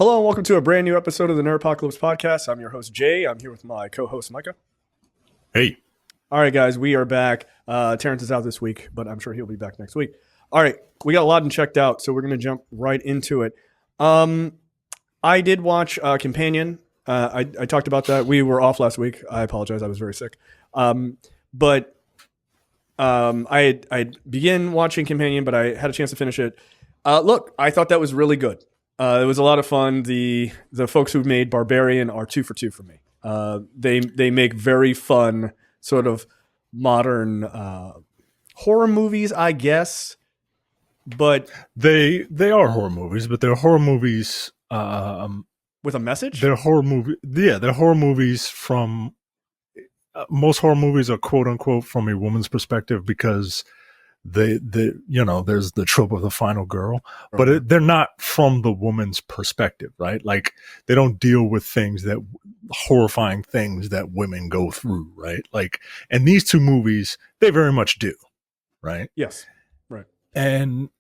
Hello and welcome to a brand new episode of the Nerd Apocalypse Podcast. I'm your host, Jay. I'm here with my co-host, Micah. Hey. All right, guys, we are back. Terrence is out this week, but I'm sure he'll be back next week. All right, we got a lot checked out, so we're going to jump right into it. I did watch Companion. I talked about that. We were off last week. I apologize. I was very sick. But I began watching Companion, but I had a chance to finish it. Look, I thought that was really good. It was a lot of fun. The folks who made Barbarian are 2 for 2 for me. They make very fun sort of modern horror movies, I guess. But they are horror movies, but they're horror movies with a message. They're horror movie. Yeah, they're horror movies from most horror movies are quote unquote from a woman's perspective because there's the trope of the final girl, but they're not from the woman's perspective, right? Like they don't deal with horrifying things that women go through, right? Like, and these two movies, they very much do, right? Yes, right. And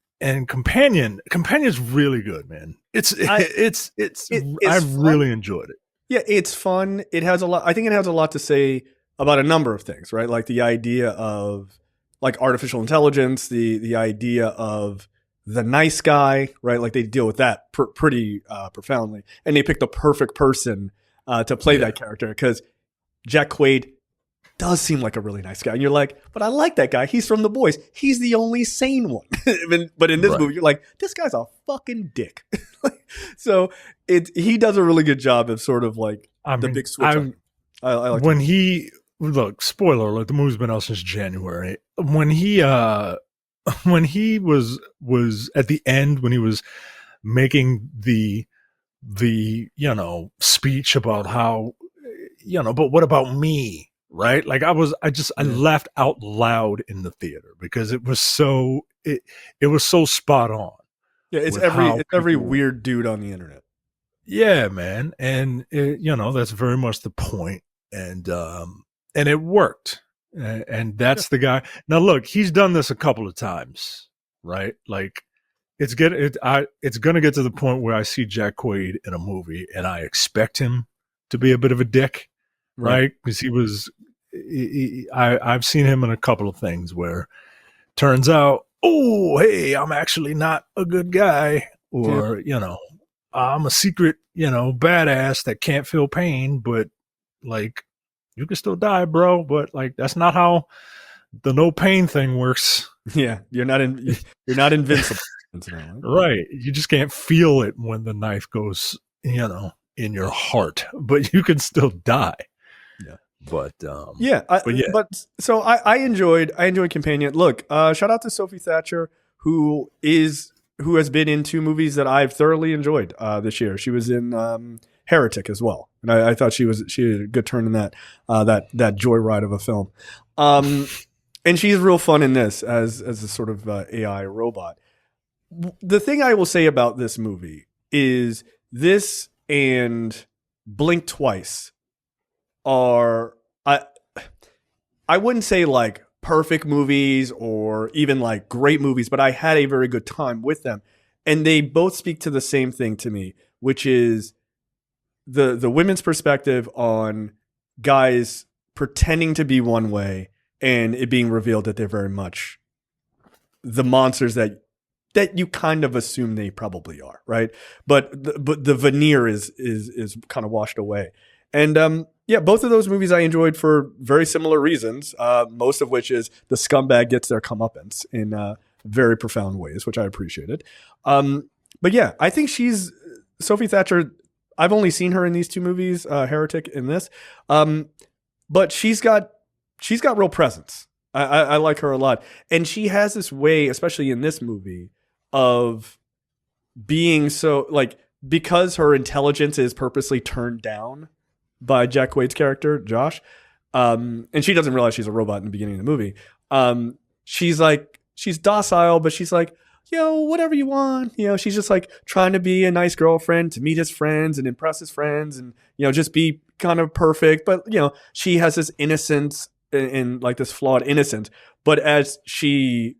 Companion's really good, man. I really enjoyed it. Yeah, it's fun. It has a lot. I think it has a lot to say about a number of things, right? Like the idea of like artificial intelligence, the idea of the nice guy, right? Like they deal with that pretty profoundly, and they picked the perfect person to play that character because Jack Quaid does seem like a really nice guy, and you're like, but I like that guy. He's from The Boys. He's the only sane one. But in this movie, you're like, this guy's a fucking dick. So he does a really good job of sort of like the big switch. I like when he. Look, spoiler alert, the movie's been out since January. When he was at the end, when he was making the speech about how, but what about me? Right? Like I laughed out loud in the theater because it was so spot on. Yeah, it's every weird dude on the internet. Yeah, man. And that's very much the point. And it worked. And that's the guy. Now, look, he's done this a couple of times, right? Like, it's going to get to the point where I see Jack Quaid in a movie and I expect him to be a bit of a dick, right? Because I've seen him in a couple of things where turns out, oh, hey, I'm actually not a good guy. Or, I'm a secret, badass that can't feel pain, but like, you can still die, bro, but like that's not how the no pain thing works. Yeah, you're not invincible, right? You just can't feel it when the knife goes, in your heart, but you can still die. Yeah, but so I enjoyed Companion. Look, shout out to Sophie Thatcher, who has been in 2 movies that I've thoroughly enjoyed this year. She was in Heretic as well, and I thought she had a good turn in that joyride of a film, and she's real fun in this as a sort of AI robot. The thing I will say about this movie is this and Blink Twice are I wouldn't say like perfect movies or even like great movies, but I had a very good time with them, and they both speak to the same thing to me, which is the women's perspective on guys pretending to be one way and it being revealed that they're very much the monsters that you kind of assume they probably are, right? But the veneer is kind of washed away. And both of those movies I enjoyed for very similar reasons, most of which is the scumbag gets their comeuppance in very profound ways, which I appreciated. But yeah, I think Sophie Thatcher. I've only seen her in these 2 movies, Heretic and this, but she's got real presence. I like her a lot, and she has this way, especially in this movie, of being so like because her intelligence is purposely turned down by Jack Quaid's character Josh, and she doesn't realize she's a robot in the beginning of the movie. She's docile, but she's like, whatever you want. She's just like trying to be a nice girlfriend to meet his friends and impress his friends and, just be kind of perfect. But, she has this innocence and like this flawed innocence. But as she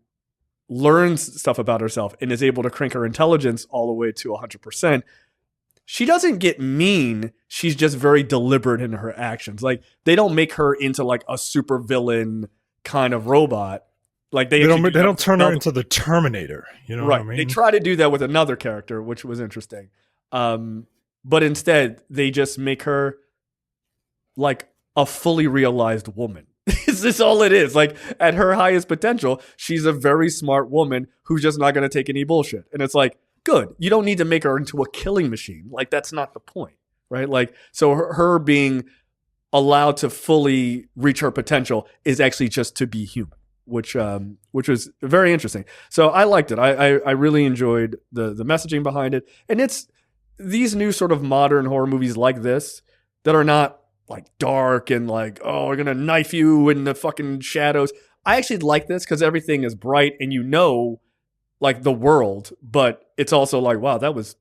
learns stuff about herself and is able to crank her intelligence all the way to 100%, she doesn't get mean. She's just very deliberate in her actions. Like, they don't make her into like a super villain kind of robot. Like they don't turn her into the Terminator. You know what I mean? They try to do that with another character, which was interesting. But instead, they just make her like a fully realized woman. Is this all it is? Like, at her highest potential, she's a very smart woman who's just not going to take any bullshit. And it's like, good. You don't need to make her into a killing machine. Like, that's not the point, right? Like, so her being allowed to fully reach her potential is actually just to be human, which was very interesting. So I liked it. I really enjoyed the messaging behind it. And it's these new sort of modern horror movies like this that are not like dark and like, oh, we're gonna knife you in the fucking shadows. I actually like this because everything is bright and you know, like, the world, but it's also like, wow, that was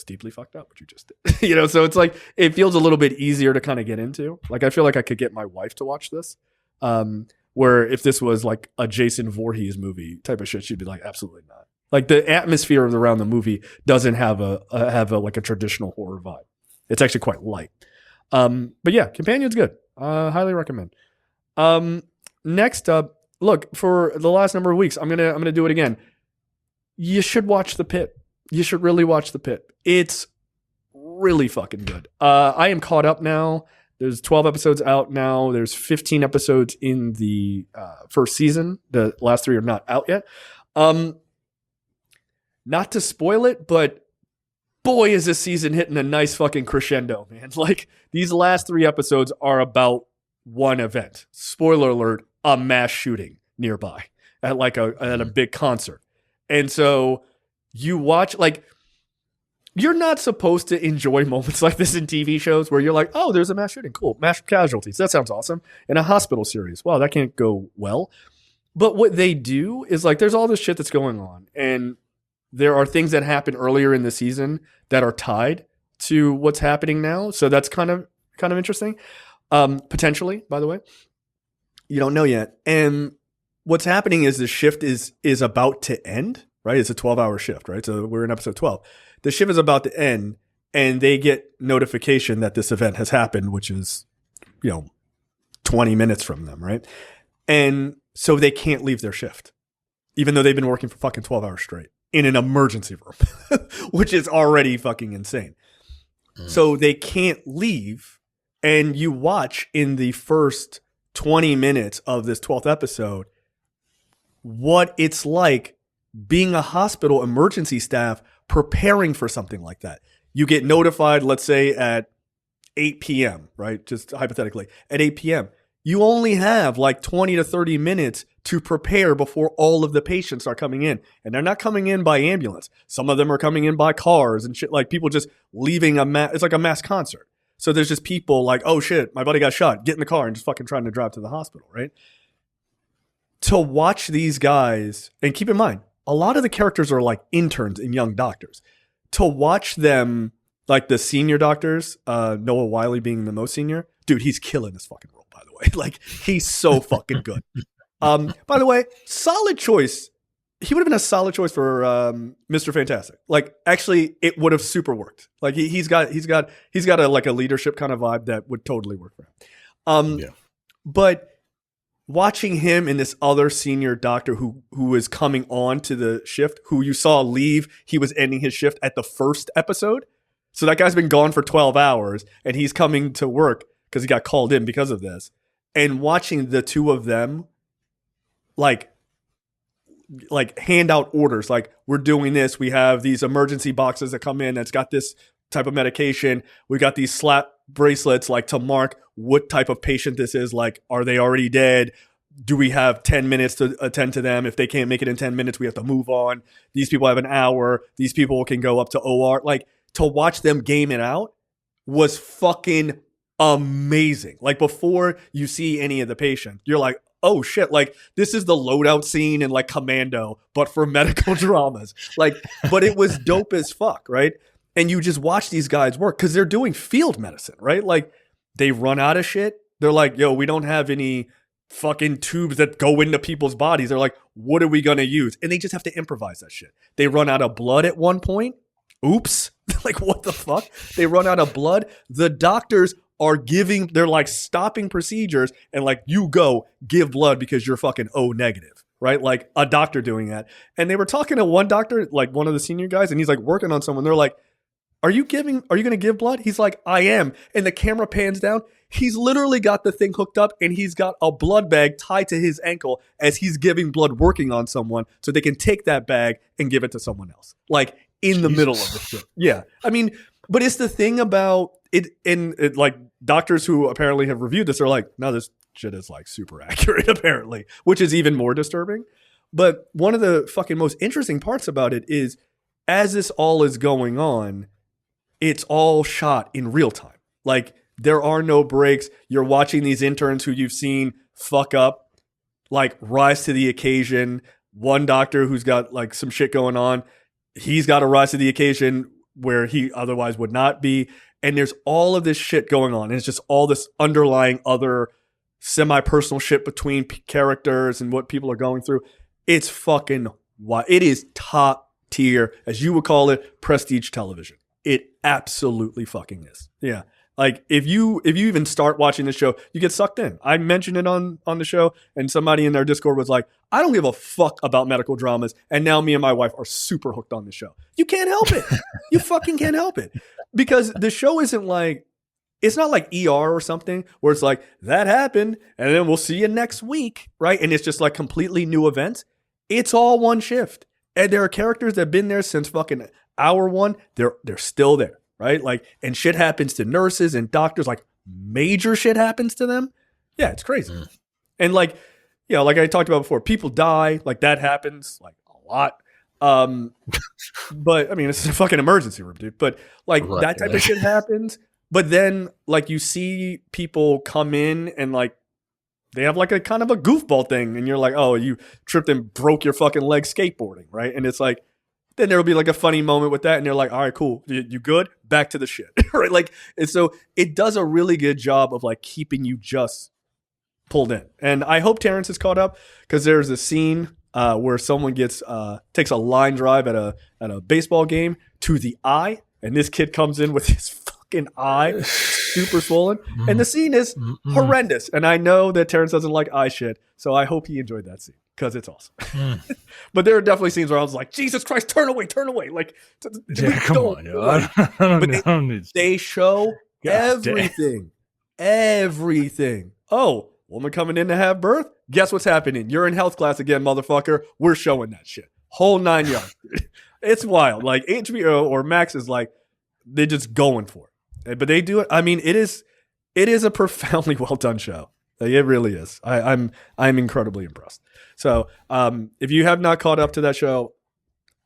deeply fucked up what you just did. You know, so it's like it feels a little bit easier to kind of get into. Like, I feel like I could get my wife to watch this. Where if this was like a Jason Voorhees movie type of shit, she'd be like, absolutely not. Like, the atmosphere around the movie doesn't have a like a traditional horror vibe. It's actually quite light. But yeah, Companion's good. Highly recommend. Next up, look, for the last number of weeks, I'm gonna do it again. You should watch The Pit. You should really watch The Pit. It's really fucking good. I am caught up now. There's 12 episodes out now. There's 15 episodes in the first season. The last 3 are not out yet. Not to spoil it, but boy, is this season hitting a nice fucking crescendo, man. Like, these last 3 episodes are about one event. Spoiler alert, a mass shooting nearby at like at a big concert. And so you watch, like, you're not supposed to enjoy moments like this in TV shows where you're like, oh, there's a mass shooting. Cool. Mass casualties. That sounds awesome. In a hospital series. Wow, that can't go well. But what they do is, like, there's all this shit that's going on. And there are things that happen earlier in the season that are tied to what's happening now. So that's kind of interesting. Potentially, by the way. You don't know yet. And what's happening is the shift is about to end, right? It's a 12-hour shift, right? So we're in episode 12. The shift is about to end, and they get notification that this event has happened, which is, 20 minutes from them, right? And so they can't leave their shift, even though they've been working for fucking 12 hours straight in an emergency room, which is already fucking insane. So they can't leave, and you watch in the first 20 minutes of this 12th episode what it's like being a hospital emergency staff preparing for something like that. You get notified, let's say at 8 p.m., right? Just hypothetically, at 8 p.m. You only have like 20 to 30 minutes to prepare before all of the patients are coming in. And they're not coming in by ambulance. Some of them are coming in by cars and shit, like people just leaving it's like a mass concert. So there's just people like, oh shit, my buddy got shot. Get in the car and just fucking trying to drive to the hospital, right? To watch these guys, and keep in mind, a lot of the characters are like interns and young doctors. To watch them, like the senior doctors, Noah Wiley being the most senior, dude, he's killing this fucking role, by the way. Like, he's so fucking good. By the way, solid choice. He would have been a solid choice for Mr. Fantastic. Like, actually, it would have super worked. Like, he's got a like a leadership kind of vibe that would totally work for him. Yeah. But watching him and this other senior doctor who is coming on to the shift, who you saw leave, he was ending his shift at the first episode. So that guy's been gone for 12 hours and he's coming to work because he got called in because of this. And watching the two of them like hand out orders, like, we're doing this. We have these emergency boxes that come in that's got this type of medication. We got these slap bracelets, like, to mark what type of patient this is. Like, are they already dead? Do we have 10 minutes to attend to them? If they can't make it in 10 minutes, we have to move on. These people have an hour. These people can go up to OR. Like, to watch them game it out was fucking amazing. Like, before you see any of the patients, you're like, oh shit, like, this is the loadout scene in like Commando, but for medical dramas. Like, but it was dope as fuck, right? And you just watch these guys work because they're doing field medicine, right? Like, they run out of shit. They're like, yo, we don't have any fucking tubes that go into people's bodies. They're like, what are we going to use? And they just have to improvise that shit. They run out of blood at one point. Oops. Like, what the fuck? They run out of blood. The doctors are they're like stopping procedures and like, you go give blood because you're fucking O negative, right? Like a doctor doing that. And they were talking to one doctor, like one of the senior guys, and he's like working on someone. They're like, are you going to give blood? He's like, I am. And the camera pans down. He's literally got the thing hooked up and he's got a blood bag tied to his ankle as he's giving blood, working on someone so they can take that bag and give it to someone else. Like in the middle of the shit. Yeah. I mean, but it's the thing about it, like doctors who apparently have reviewed this are like, no, this shit is like super accurate apparently, which is even more disturbing. But one of the fucking most interesting parts about it is as this all is going on, it's all shot in real time. Like there are no breaks. You're watching these interns who you've seen fuck up, like rise to the occasion. One doctor who's got like some shit going on, he's got to rise to the occasion where he otherwise would not be. And there's all of this shit going on. And it's just all this underlying other semi-personal shit between characters and what people are going through. It's fucking wild. It is top tier, as you would call it, prestige television. It absolutely fucking is. Yeah. Like if you even start watching the show, you get sucked in. I mentioned it on the show and somebody in their Discord was like, I don't give a fuck about medical dramas. And now me and my wife are super hooked on the show. You can't help it. You fucking can't help it. Because the show isn't like, it's not like ER or something where it's like, that happened and then we'll see you next week, right? And it's just like completely new events. It's all one shift. And there are characters that have been there since fucking hour one. They're still there, right? Like, and shit happens to nurses and doctors, like major shit happens to them. Yeah, it's crazy. And like, you know, like I talked about before, people die, like that happens like a lot. But I mean, it's a fucking emergency room, dude. But like that type of shit happens. But then like you see people come in and like they have like a kind of a goofball thing and you're like, oh, you tripped and broke your fucking leg skateboarding, right? And it's like, then there'll be like a funny moment with that and they're like, all right, cool. You good? Back to the shit, right? Like, and so it does a really good job of like keeping you just pulled in. And I hope Terrence is caught up because there's a scene where someone takes a line drive at a baseball game to the eye. And this kid comes in with his fucking eye super swollen. And the scene is horrendous. And I know that Terrence doesn't like eye shit. So I hope he enjoyed that scene because it's awesome. But there are definitely scenes where I was like, Jesus Christ, turn away. Like, yeah, come on, yo. But they show everything. Everything. Oh, woman coming in to have birth? Guess what's happening? You're in health class again, motherfucker. We're showing that shit. Whole 9 yards. It's wild. Like HBO or Max is like, they're just going for it. But they do it. I mean, it is a profoundly well done show. Like, it really is. I'm incredibly impressed. So if you have not caught up to that show,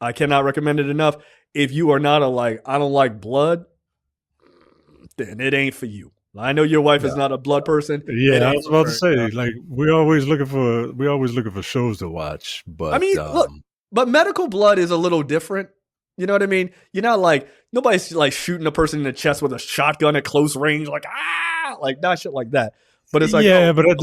I cannot recommend it enough. If you are not I don't like blood, then it ain't for you. I know your wife is not a blood person. Yeah, I was about to say, like, we're always looking for shows to watch. But I mean, look, but medical blood is a little different. You know what I mean? You're not like, nobody's like shooting a person in the chest with a shotgun at close range, like not shit like that. But it's like, but at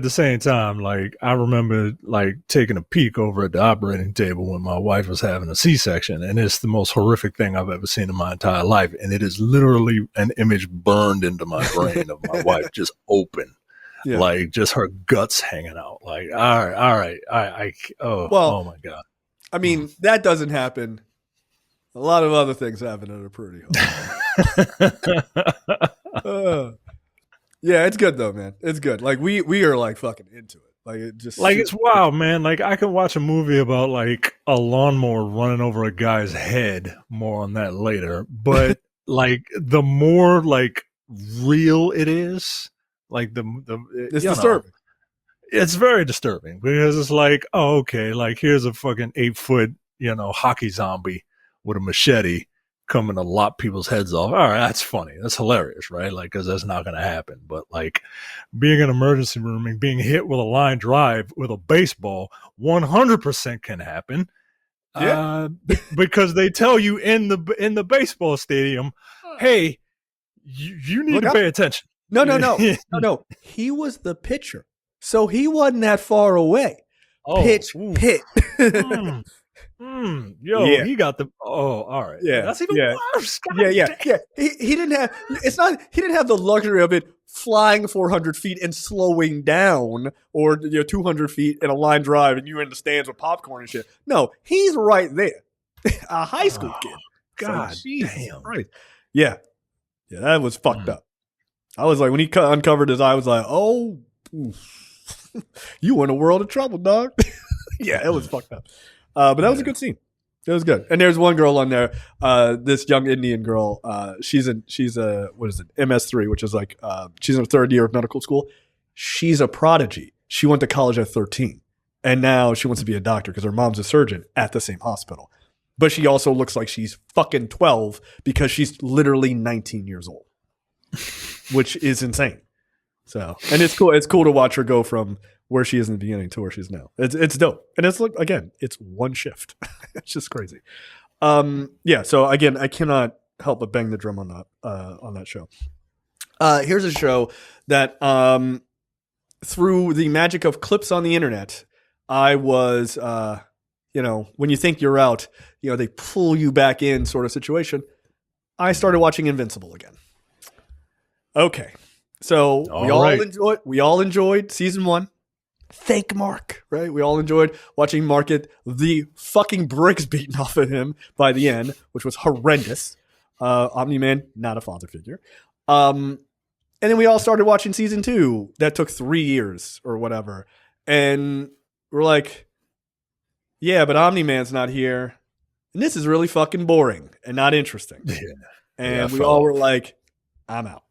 the same time, like I remember like taking a peek over at the operating table when my wife was having a C-section, and it's the most horrific thing I've ever seen in my entire life, and it is literally an image burned into my brain of my wife just open, like just her guts hanging out. Like, all right, oh my god. I mean, that doesn't happen. A lot of other things happen that are pretty hard. Yeah, it's good though, man. It's good. Like we are like fucking into it. Like it just like it's wild, man. Like I could watch a movie about like a lawnmower running over a guy's head. More on that later. But like the more like real it is, like it's disturbing. It's very disturbing because it's like, oh, okay, like here's a fucking 8-foot, hockey zombie with a machete coming to lop people's heads off. All right, that's funny. That's hilarious, right? Like, because that's not going to happen. But like being in an emergency room and being hit with a line drive with a baseball, 100% can happen. Yeah. Because they tell you in the baseball stadium, hey, you need to pay attention. No. He was the pitcher. So he wasn't that far away. Pitch. Yo, Yeah, he got the. Oh, all right. yeah, That's even yeah. worse. God Yeah, yeah, damn. yeah. He didn't have. It's not. He didn't have the luxury of it flying 400 feet and slowing down, or 200 feet in a line drive, and you're in the stands with popcorn and shit. No, he's right there, a high school Oh, kid. It's like, God Jesus damn. Christ. Yeah, yeah, that was fucked Mm. up. I was like, when he uncovered his eye, I was like, oh, you in a world of trouble, dog. Yeah, it was fucked up. But that was a good scene. It was good. And there's one girl on there, this young Indian girl. She's a what is it, MS3, which is like she's in her third year of medical school. She's a prodigy. She went to college at 13, and now she wants to be a doctor because her mom's a surgeon at the same hospital. But she also looks like she's fucking 12 because she's literally 19 years old, which is insane. So, and it's cool. It's cool to watch her go from where she is in the beginning to where she's now. It's dope. And it's like, again, it's one shift. It's just crazy. Yeah. So again, I cannot help but bang the drum on that show. Here's a show that, through the magic of clips on the internet, I was, when you think you're out, they pull you back in sort of situation. I started watching Invincible again. Okay. So we all enjoyed season 1. Thank Mark, right? We all enjoyed watching Mark get the fucking bricks beaten off of him by the end, which was horrendous. Omni-Man, not a father figure. And then we all started watching season 2. That took 3 years or whatever. And we're like, yeah, but Omni-Man's not here. And this is really fucking boring and not interesting. Yeah. And we all were like, I'm out.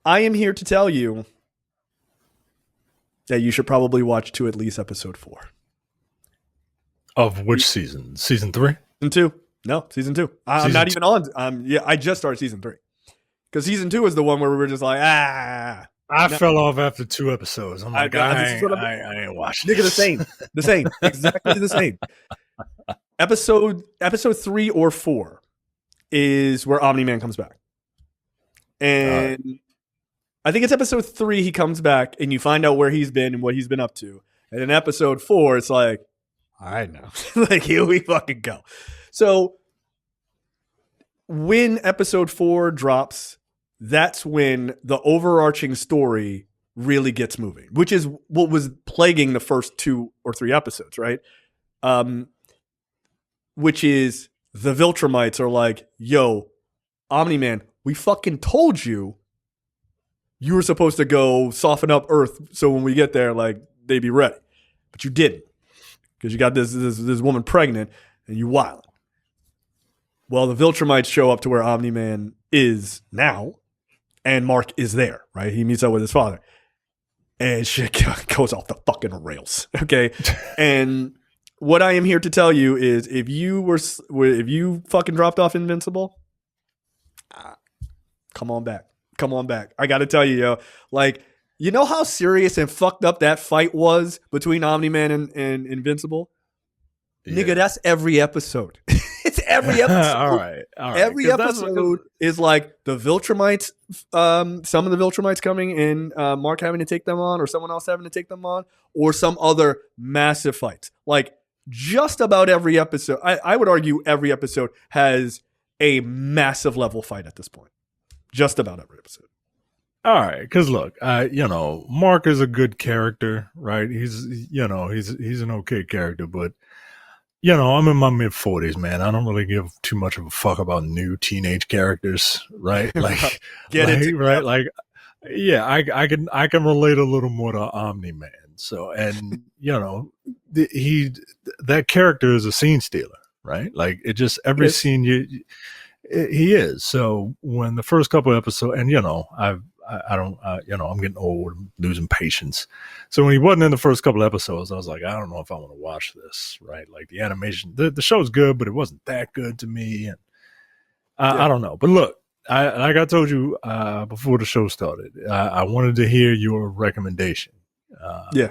I am here to tell you that you should probably watch to at least episode 4. Of which season? Season 3? Season 2. No, season 2. I'm not even on. I just started season 3. Because season 2 is the one where we were just like, I fell off after 2 episodes. I'm like, I ain't watching. Nigga, the same, exactly the same. Episode 3 or 4 is where Omni-Man comes back, and I think it's episode 3 he comes back, and you find out where he's been and what he's been up to. And in episode 4, it's like, all right now, like here we fucking go. So when episode 4 drops, that's when the overarching story really gets moving, which is what was plaguing the first 2 or 3 episodes, right? Which is the Viltrumites are like, yo, Omni-Man, we fucking told you were supposed to go soften up Earth so when we get there, like, they be ready. But you didn't. Because you got this woman pregnant and you wildin'. Well, the Viltrumites show up to where Omni-Man is now, and Mark is there, right? He meets up with his father. And shit goes off the fucking rails, okay? And what I am here to tell you is if you fucking dropped off Invincible, come on back. Come on back. I got to tell you, yo, like, you know how serious and fucked up that fight was between Omni-Man and Invincible? Yeah. Nigga, that's every episode. It's every episode. All right. Every episode is like the Viltrumites, some of the Viltrumites coming and Mark having to take them on, or someone else having to take them on, or some other massive fight. Like, just about every episode, I would argue every episode has a massive level fight at this point. Just about every episode. All right, because look, Mark is a good character, right? He's an okay character, but I'm in my mid-40s, man. I don't really give too much of a fuck about new teenage characters, right? Like, right? Like, yeah, I can relate a little more to Omni-Man. So, and that character is a scene stealer, right? Like, it just every scene he is. So when the first couple of episodes, and I'm getting old, I'm losing patience. So when he wasn't in the first couple of episodes, I was like, I don't know if I want to watch this, right? Like the animation, the show's good, but it wasn't that good to me. And I don't know. But look, like I told you before the show started, I wanted to hear your recommendation.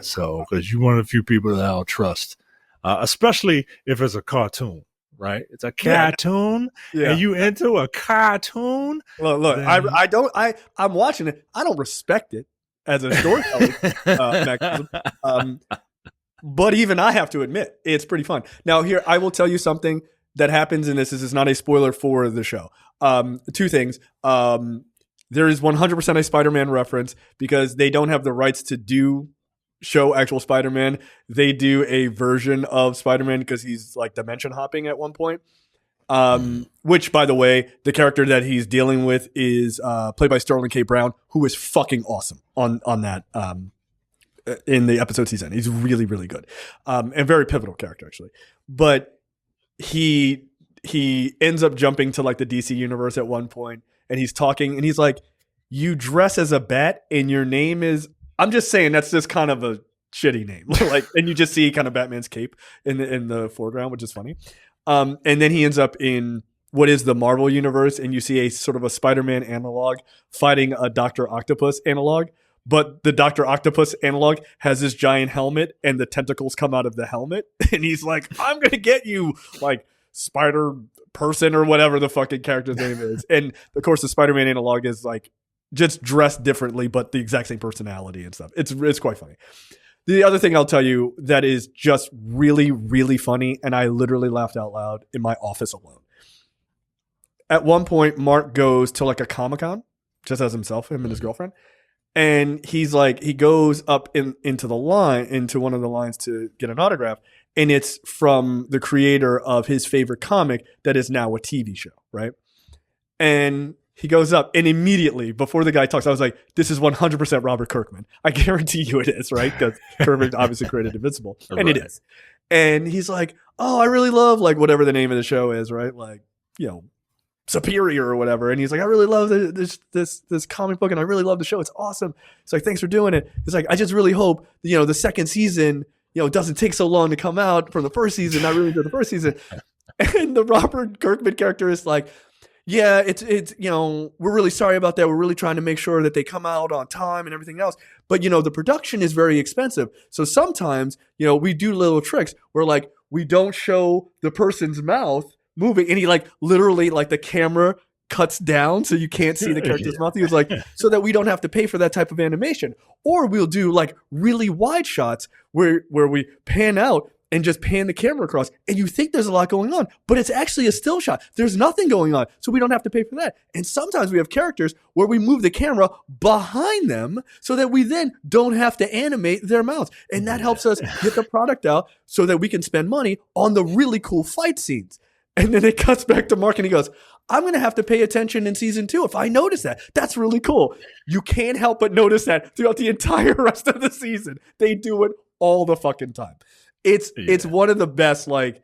So because you're one of the few people that I'll trust, especially if it's a cartoon. Right, it's a cartoon. Yeah. And you into a cartoon? Look. Then... I'm watching it. I don't respect it as a storytelling mechanism. But even I have to admit, it's pretty fun. Now, here, I will tell you something that happens in this. This is not a spoiler for the show. Two things. There is 100% a Spider-Man reference because they don't have the rights to show actual Spider-Man. They do a version of Spider-Man because he's like dimension hopping at one point. Which, by the way, the character that he's dealing with is played by Sterling K. Brown, who is fucking awesome on that in the episodes he's in. He's really, really good, and very pivotal character actually. But he ends up jumping to like the DC universe at one point, and he's talking, and he's like, "You dress as a bat, and your name is." I'm just saying that's just kind of a shitty name, like, and you just see kind of Batman's cape in the foreground, which is funny. And then he ends up in what is the Marvel universe, and you see a sort of a Spider-Man analog fighting a Dr. Octopus analog. But the Dr. Octopus analog has this giant helmet, and the tentacles come out of the helmet. And he's like, I'm going to get you, like, Spider Person or whatever the fucking character's name is. And, of course, the Spider-Man analog is, like, just dressed differently, but the exact same personality and stuff. It's quite funny. The other thing I'll tell you that is just really, really funny, and I literally laughed out loud in my office alone. At one point, Mark goes to, like, a Comic-Con, just as himself, him and his girlfriend. And he's like, he goes up into one of the lines to get an autograph. And it's from the creator of his favorite comic that is now a TV show, right? And he goes up, and immediately, before the guy talks, I was like, this is 100% Robert Kirkman. I guarantee you it is, right? Because Kirkman obviously created Invincible. And It is. And he's like, oh, I really love, like, whatever the name of the show is, right? Like, you know, Superior or whatever. And he's like, I really love this comic book, and I really love the show. It's awesome. It's like, thanks for doing it. He's like, I just really hope, you know, the second season, you know, doesn't take so long to come out from the first season. I really enjoyed the first season. And the Robert Kirkman character is like, yeah, it's you know, we're really sorry about that. We're really trying to make sure that they come out on time and everything else. But, you know, the production is very expensive. So sometimes, you know, we do little tricks where, like, we don't show the person's mouth moving, and he, like, literally, like, the camera cuts down so you can't see the character's mouth. He was like, so that we don't have to pay for that type of animation. Or we'll do, like, really wide shots where we pan out and just pan the camera across, and you think there's a lot going on, but it's actually a still shot. There's nothing going on, so we don't have to pay for that. And sometimes we have characters where we move the camera behind them so that we then don't have to animate their mouths. And that helps us get the product out so that we can spend money on the really cool fight scenes. And then it cuts back to Mark, and he goes, I'm going to have to pay attention in season 2 if I notice that. That's really cool. You can't help but notice that throughout the entire rest of the season. They do it all the fucking time. It's one of the best, like,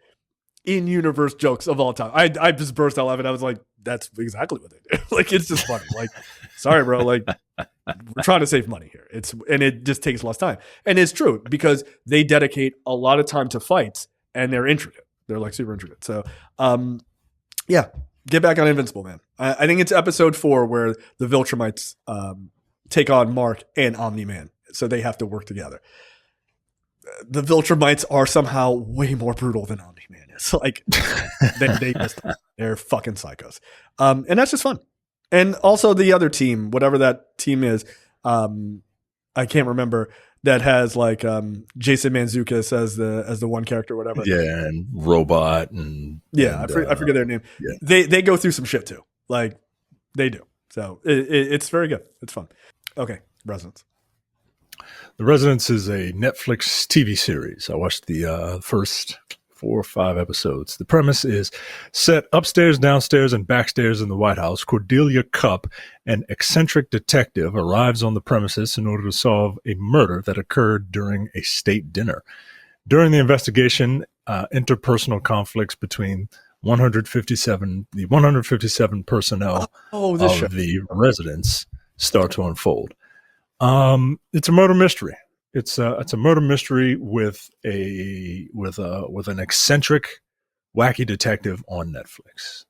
in-universe jokes of all time. I just burst out laughing. I was like, that's exactly what they do. Like, it's just funny. Like, sorry, bro. Like, we're trying to save money here. And it just takes less time. And it's true because they dedicate a lot of time to fights, and they're intricate. They're, like, super intricate. So, yeah, get back on Invincible, man. I think it's episode 4 where the Viltrumites take on Mark and Omni-Man. So they have to work together. The Viltrumites are somehow way more brutal than Omni-Man is. Like, they're fucking psychos. And that's just fun. And also the other team, whatever that team is, I can't remember, that has, like, Jason Mantzoukas as the one character or whatever. Yeah, and Robot and I forget their name. Yeah. They go through some shit too. Like, they do. So it's very good. It's fun. Okay, Resonance. The Residence is a Netflix TV series. I watched the first 4 or 5 episodes. The premise is set upstairs, downstairs, and backstairs in the White House. Cordelia Cupp, an eccentric detective, arrives on the premises in order to solve a murder that occurred during a state dinner. During the investigation, interpersonal conflicts between the 157 personnel of the residence start to unfold. It's a murder mystery. It's a murder mystery with an eccentric, wacky detective on Netflix.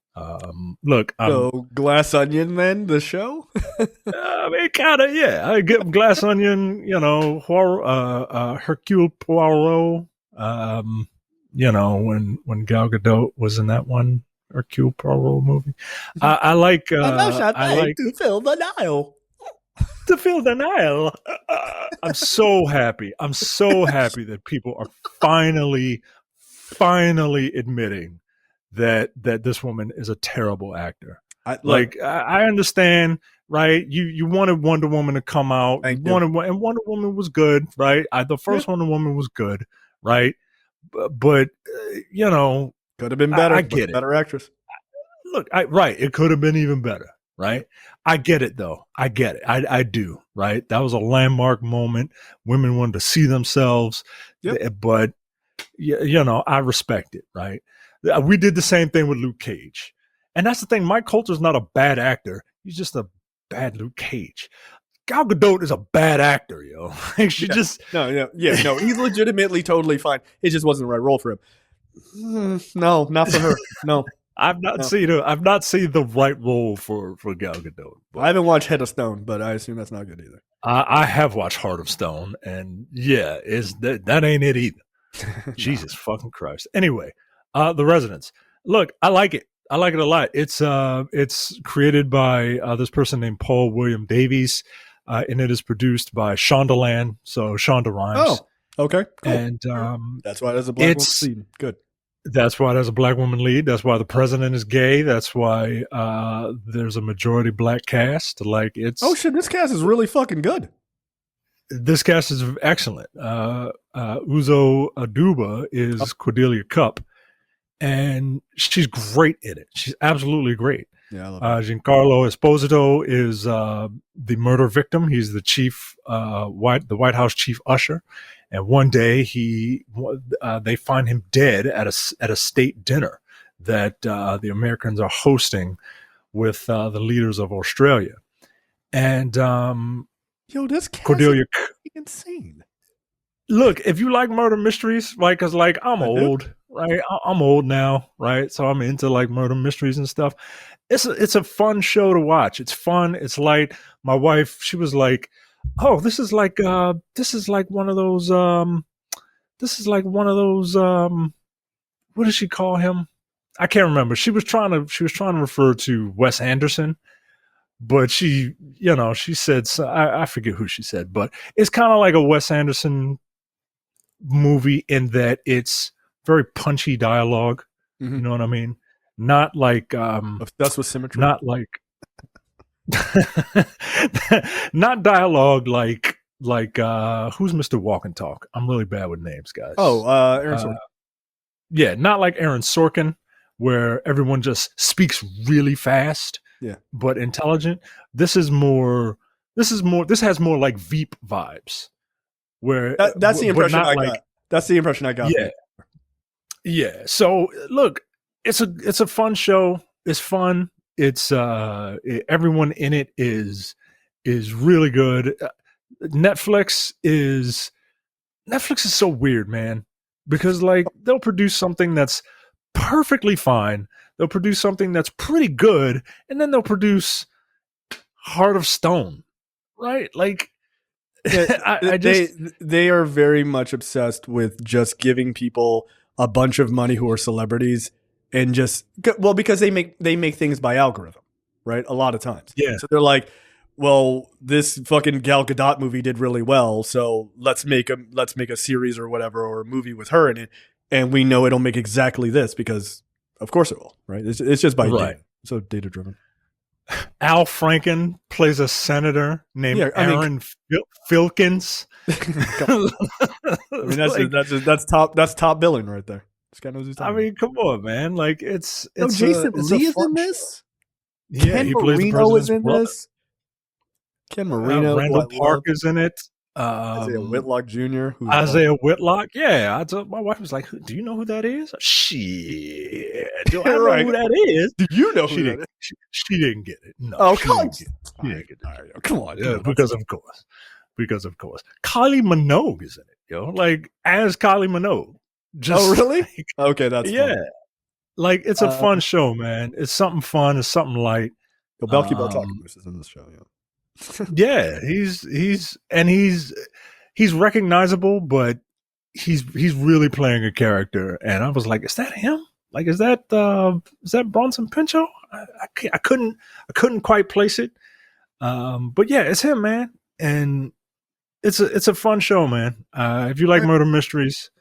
Look, so Glass Onion, then the show. I mean, kind of, yeah. I get Glass Onion, you know, Hercule Poirot. You know, when Gal Gadot was in that one Hercule Poirot movie. I like. to fill the Nile. to feel denial. I'm so happy. I'm so happy that people are finally admitting that this woman is a terrible actor. I understand, right? You wanted Wonder Woman to come out. And Wonder Woman was good, right? The first Wonder Woman was good, right? But you know, could have been better. I get it. Better actress. Look, it could have been even better, right? I get it, though. I get it. I do, right? That was a landmark moment. Women wanted to see themselves, but you know, I respect it, right? We did the same thing with Luke Cage. And that's the thing. Mike Coulter's not a bad actor. He's just a bad Luke Cage. Gal Gadot is a bad actor, yo. He's legitimately totally fine. It just wasn't the right role for him. No, not for her. No. I've not seen the right role for Gal Gadot. I haven't watched Head of Stone, but I assume that's not good either. I have watched Heart of Stone, and that ain't it either. Jesus fucking Christ. Anyway, The Residence. Look, I like it. I like it a lot. It's created by this person named Paul William Davies, and it is produced by Shondaland, so Shonda Rhimes. Oh, okay. Cool. And that's why there's a black woman lead. Good. That's why there's a black woman lead. That's why the president is gay. That's why there's a majority black cast. Like oh shit, this cast is really fucking good. This cast is excellent. Uzo Aduba is Cordelia Cup, and she's great in it. She's absolutely great. Yeah, I love Giancarlo Esposito is the murder victim. He's the chief, the White House chief usher. And one day they find him dead at a state dinner that the Americans are hosting with the leaders of Australia. And this cast Cordelia is insane. Look, if you like murder mysteries, right? Because I'm old, right? I'm old now, right? So I'm into like murder mysteries and stuff. It's a fun show to watch. It's fun. It's light. My wife, she was like, "Oh, this is like one of those what does she call him? I can't remember. She was trying to refer to Wes Anderson, but she said, I forget who she said, but it's kind of like a Wes Anderson movie in that it's very punchy dialogue. Mm-hmm. You know what I mean? Not like that's with symmetry. Not like not dialogue like who's Mr. Walk and Talk? I'm really bad with names, guys. Aaron Sorkin. Yeah, not like Aaron Sorkin, where everyone just speaks really fast. Yeah, but intelligent. This has more like Veep vibes. Where that's the impression I got. That's the impression I got. Yeah, yeah. So look, it's a fun show. It's fun. It's everyone in it is really good. Netflix is so weird, man, because like they'll produce something that's perfectly fine. They'll produce something that's pretty good, and then they'll produce Heart of Stone, right? Like, they are very much obsessed with just giving people a bunch of money who are celebrities, and because they make things by algorithm, right? A lot of times, yeah. So they're like, well, this fucking Gal Gadot movie did really well, so let's make a series or whatever, or a movie with her in it, and we know it'll make exactly this because. Of course it will, right? It's just by data. So data driven. Al Franken plays a senator named Aaron Filkins. That's top billing right there. This guy knows who's talking. I mean, come on, man! Like it's Jason Lee is in this. Yeah, Ken Marino is in this. Ken Marino, Randall Park is in it. Isaiah Whitlock Jr. Isaiah Whitlock, yeah. My wife was like, "Do you know who that is?" Shit, do I know who that is? Do you know who that is? She didn't get it. No, oh, come on. Come on, because of course, Kylie Minogue is in it, yo. Like as Kylie Minogue. Oh, really? Okay, that's yeah. Fun. Like it's a fun show, man. It's something fun. It's something light. Belky Bartakis is in this show, yeah. Yeah, he's recognizable, but he's really playing a character. And I was like, is that him? Like, is that Bronson Pinchot? I couldn't quite place it. But yeah, it's him, man. and it's a fun show, man. If you like murder mysteries,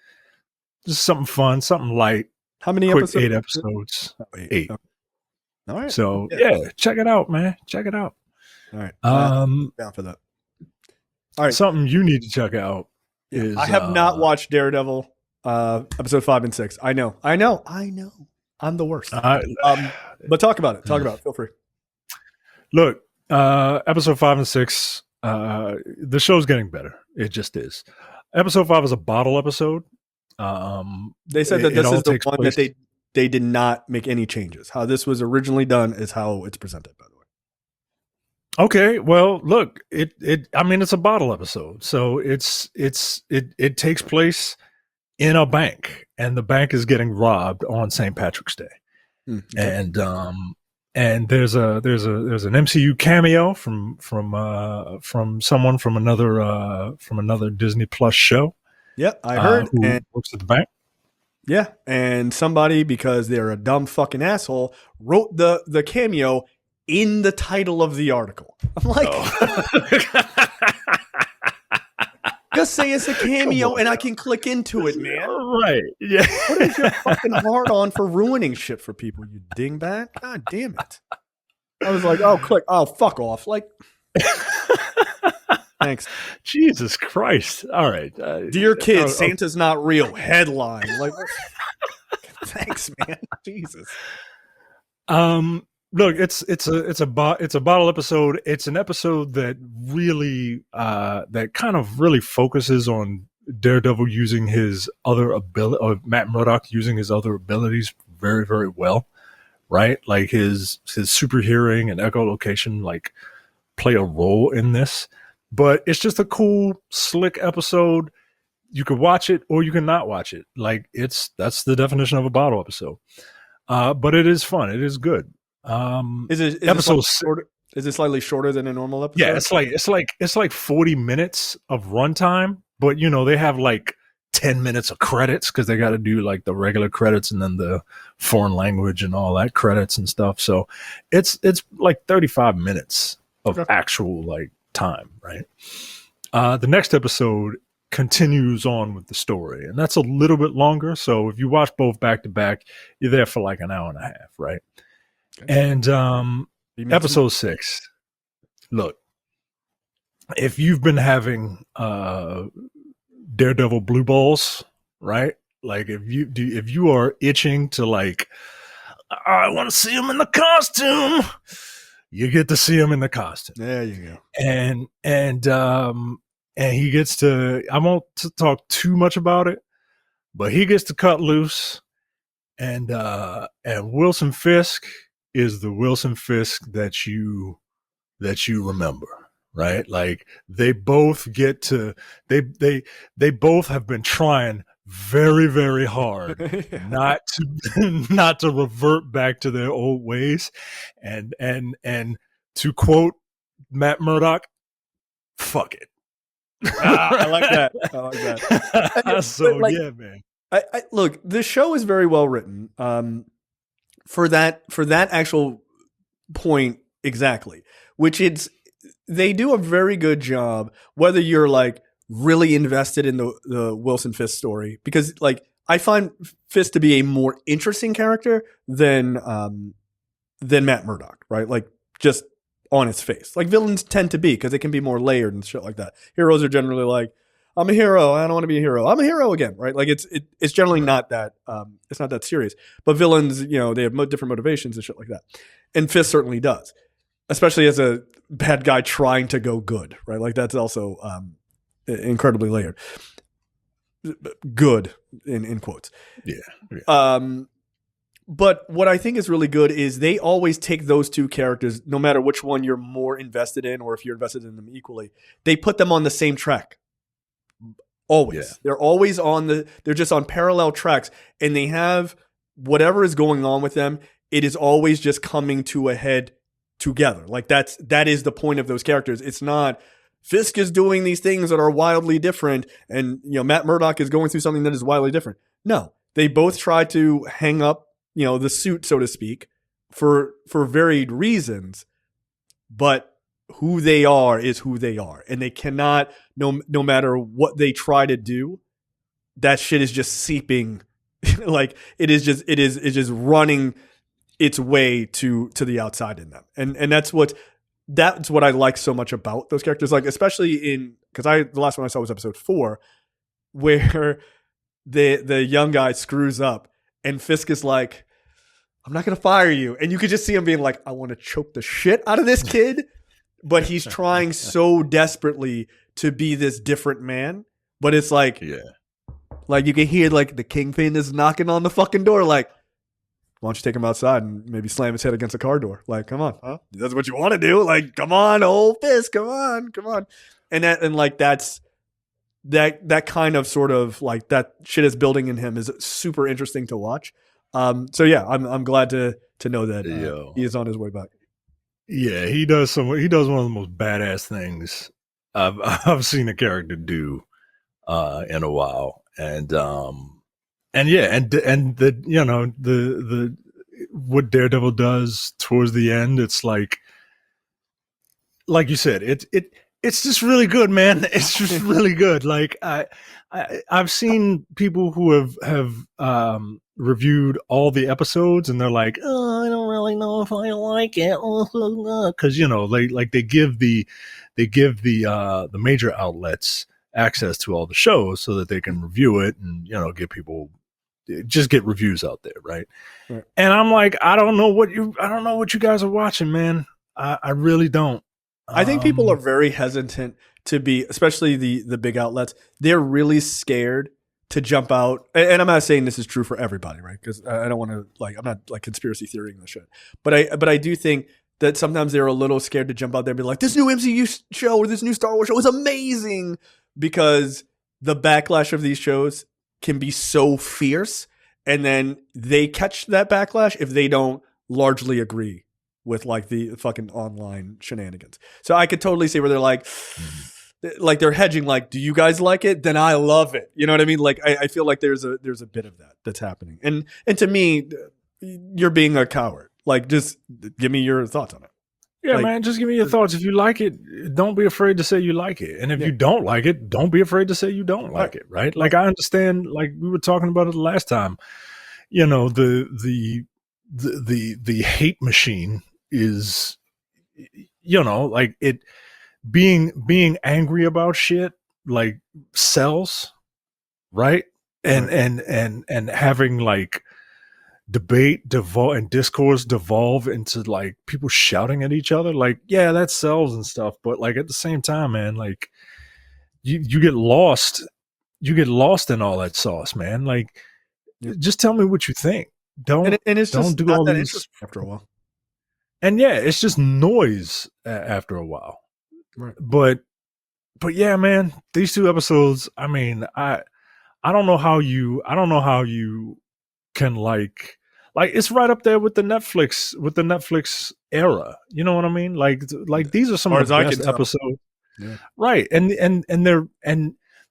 just something fun, something light. How many quick episodes? 8 episodes. Eight. Okay. All right. So yeah, check it out, man. Check it out. All right. Down for that. All right. Something you need to check out is I have not watched Daredevil episode 5 and 6. I know. I'm the worst. But talk about it. Feel free. Look, episode 5 and 6, the show's getting better. It just is. Episode 5 is a bottle episode. They said that this is the one that they did not make any changes. How this was originally done is how it's presented, by the way. Okay, well, look, I mean, it's a bottle episode, so it takes place in a bank, and the bank is getting robbed on St. Patrick's Day, okay. And there's an MCU cameo from someone from another Disney Plus show. Yep, I heard. Who works at the bank. Yeah, and somebody, because they're a dumb fucking asshole, wrote the cameo in the title of the article. I'm like, just say it's a cameo and I can click into it, man. Right? Yeah. What is your fucking hard on for ruining shit for people, you dingbat? God damn it! I was like, fuck off, like. Thanks. Jesus Christ. All right. Dear kids, Santa's not real. Headline. Like, thanks, man. Jesus. Look, it's a bottle episode. It's an episode that really that kind of really focuses on Daredevil using his other ability, or Matt Murdock using his other abilities very, very well. Right? Like his super hearing and echolocation like play a role in this. But it's just a cool, slick episode. You can watch it or you can not watch it. Like that's the definition of a bottle episode. But it is fun. It is good. Is it slightly shorter than a normal episode? Yeah, it's like 40 minutes of runtime, but they have like 10 minutes of credits because they got to do like the regular credits and then the foreign language and all that credits and stuff. So it's like 35 minutes of actual like time, right? The next episode continues on with the story, and that's a little bit longer. So if you watch both back to back, you're there for like an hour and a half, right? Okay. And episode 6. Look, if you've been having Daredevil blue balls, right? Like if you are itching to like, I want to see him in the costume. You get to see him in the costume. There you go. And he gets to, I won't talk too much about it, but he gets to cut loose. And Wilson Fisk is the Wilson Fisk that you remember, right? Like they both get to, they both have been trying very, very hard not to revert back to their old ways, and to quote Matt Murdock, fuck it. I like that. So like, yeah, man. I look, the show is very well written. For that actual point exactly, which they do a very good job. Whether you're like really invested in the Wilson Fisk story, because like I find Fisk to be a more interesting character than Matt Murdock, right? Like just on its face, like villains tend to be, because they can be more layered and shit like that. Heroes are generally like, I'm a hero, I don't want to be a hero, I'm a hero again, right? Like it's generally not that it's not that serious. But villains, they have different motivations and shit like that, and Fisk certainly does, especially as a bad guy trying to go good, right? Like that's also incredibly layered. Good in quotes. Yeah. But what I think is really good is they always take those two characters, no matter which one you're more invested in or if you're invested in them equally, they put them on the same track. Always. Yeah. They're always they're just on parallel tracks, and they have whatever is going on with them. It is always just coming to a head together. Like that is the point of those characters. It's not Fisk is doing these things that are wildly different, and Matt Murdock is going through something that is wildly different. No, they both try to hang up, the suit, so to speak, for varied reasons, but who they are is who they are, and they cannot, no matter what they try to do, that shit is just seeping. Like it's just running its way to the outside in them, and that's what I like so much about those characters. Like especially in, because the last one I saw was episode 4, where the young guy screws up and Fisk is like, I'm not gonna fire you, and you could just see him being like, I want to choke the shit out of this kid, but he's trying so desperately to be this different man. But it's like, like you can hear like the Kingpin is knocking on the fucking door, like, why don't you take him outside and maybe slam his head against a car door? Like, come on, huh? That's what you want to do. Like, come on, old Fisk, come on. And like that's that kind of sort of like that shit is building in him is super interesting to watch. So yeah, I'm glad to know that he is on his way back. Yeah, he does one of the most badass things I've seen a character do in a while, and the what Daredevil does towards the end, it's like you said, it's just really good, man. It's just really good. Like I've seen people who have reviewed all the episodes, and they're like, oh, I don't really know if I like it, because they give the major outlets access to all the shows so that they can review it and get people, just get reviews out there, right? And I'm like, I don't know what you guys are watching, man. I really don't. I think people are very hesitant to be, especially the big outlets. They're really scared to jump out. And I'm not saying this is true for everybody, right? Because I don't want to I'm not like conspiracy theorying this shit. But I do think that sometimes they're a little scared to jump out there and be like, this new MCU show or this new Star Wars show is amazing, because the backlash of these shows can be so fierce, and then they catch that backlash if they don't largely agree with like the fucking online shenanigans. So I could totally see where they're like, like they're hedging, like, do you guys like it? Then I love it. You know what I mean? Like I feel like there's a bit of that's happening. And to me, you're being a coward. Like, just give me your thoughts on it. Yeah, like, man, just give me your thoughts. If you like it, don't be afraid to say you like it. And if you don't like it, don't be afraid to say you don't like it, right? Like, I understand, like we were talking about it the last time, the hate machine is, like it being angry about shit, like, sells, right? And having like debate and discourse devolve into like people shouting at each other, like, yeah, that sells and stuff, but like at the same time, man, like you get lost in all that sauce, man. Like, just tell me what you think. Don't it's don't just do not all that these interesting after a while. And yeah, it's just noise after a while, right? But yeah, man, these 2 episodes, I mean, I don't know how you can like it's right up there with the Netflix era. You know what I mean? Like these are some of the best episodes. Yeah. Right. And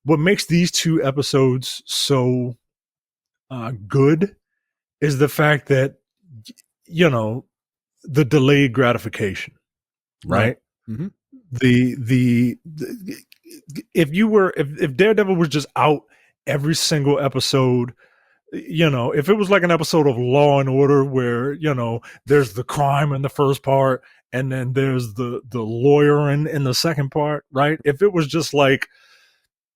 what makes these 2 episodes so good is the fact that, the delayed gratification, right? Mm-hmm. The if Daredevil was just out every single episode, if it was like an episode of Law and Order where, there's the crime in the first part and then there's the lawyer in the second part, right? If it was just like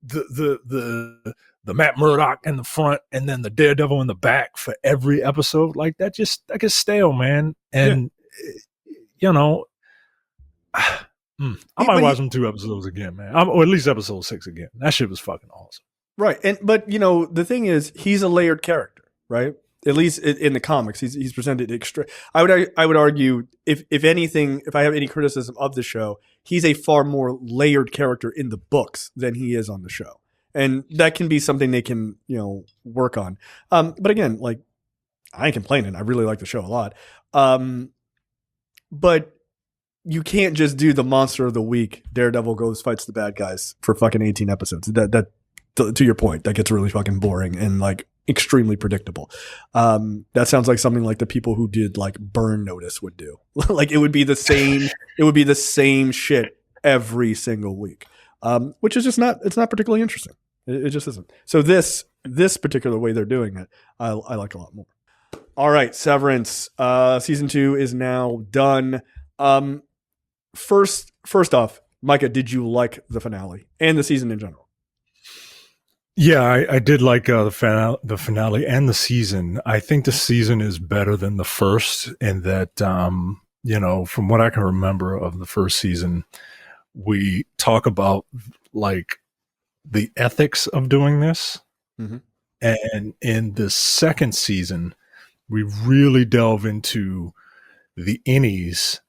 the Matt Murdock in the front and then the Daredevil in the back for every episode, like that gets stale, man. And I might watch them 2 episodes again, man. Or at least episode 6 again. That shit was fucking awesome. Right. But the thing is, he's a layered character, right? At least in the comics, he's presented extra. I would argue, if anything, if I have any criticism of the show, he's a far more layered character in the books than he is on the show. And that can be something they can, work on. But again, like, I ain't complaining. I really like the show a lot. But you can't just do the monster of the week. Daredevil goes fights the bad guys for fucking 18 episodes. That to your point, that gets really fucking boring and like extremely predictable. That sounds like something like the people who did like Burn Notice would do. Like it would be the same shit every single week, which is just it's not particularly interesting. It just isn't. So this particular way they're doing it, I like a lot more. All right, Severance, season 2 is now done. First off, Micah, did you like the finale and the season in general? Yeah, I did like the finale and the season. I think the season is better than the first in that, from what I can remember of the first season, we talk about like the ethics of doing this. Mm-hmm. And in the second season, we really delve into the innies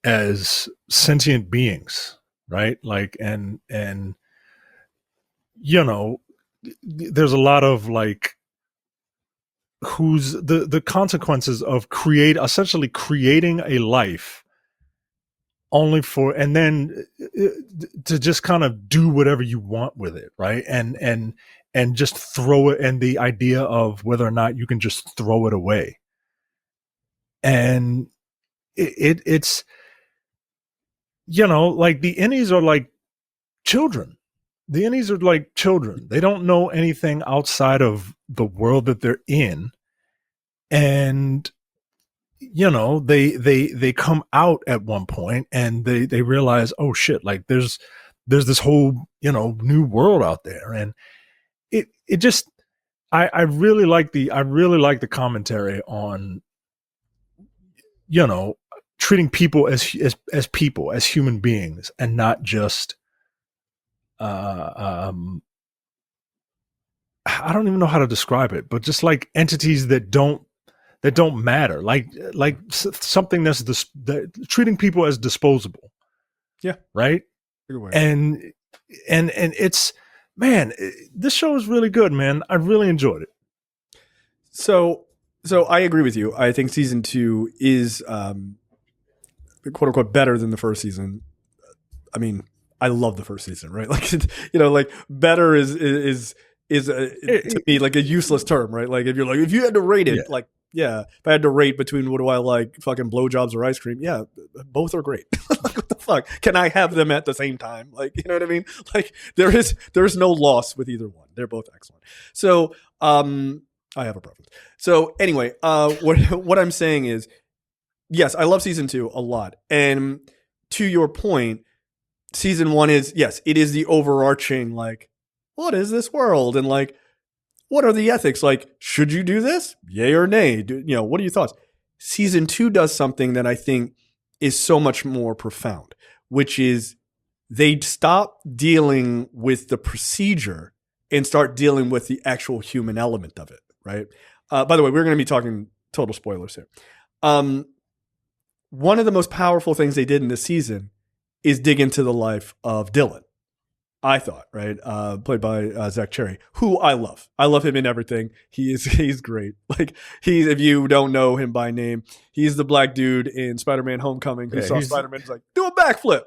as sentient beings, right? Like, and there's a lot of like who's the consequences of essentially creating a life only for, and then to just kind of do whatever you want with it, right? And just throw it, and the idea of whether or not you can just throw it away. And it's like the innies are like children. The innies are like children. They don't know anything outside of the world that they're in. And, they come out at one point and they realize, oh shit, like there's this whole, new world out there. And it just, I really like the commentary on, treating people as people, as human beings, and not just, I don't even know how to describe it, but just like entities that don't matter, like something that's treating people as disposable. Yeah. Right. And it's, man, this show is really good, man. I really enjoyed it. So I agree with you. I think season 2 is, quote unquote, better than the first season. I mean, I love the first season, right? Like, like better is to me like a useless term, right? Like if you had to rate it, like, yeah, if I had to rate between what do I like, fucking blowjobs or ice cream, yeah, both are great. Like, what the fuck? Can I have them at the same time? Like, you know what I mean? Like there is no loss with either one. They're both excellent. So, I have a preference. So anyway, what I'm saying is, yes, I love season 2 a lot. And to your point, season 1 is, yes, it is the overarching, like, what is this world? And like, what are the ethics? Like, should you do this? Yay or nay? What are your thoughts? Season 2 does something that I think is so much more profound, which is they stop dealing with the procedure and start dealing with the actual human element of it, right? By the way, we're going to be talking total spoilers here. One of the most powerful things they did in this season is dig into the life of Dylan. I thought, right? Played by Zach Cherry, who I love. I love him in everything. He's great. Like if you don't know him by name, he's the black dude in Spider-Man: Homecoming who saw Spider-Man's like, do a backflip,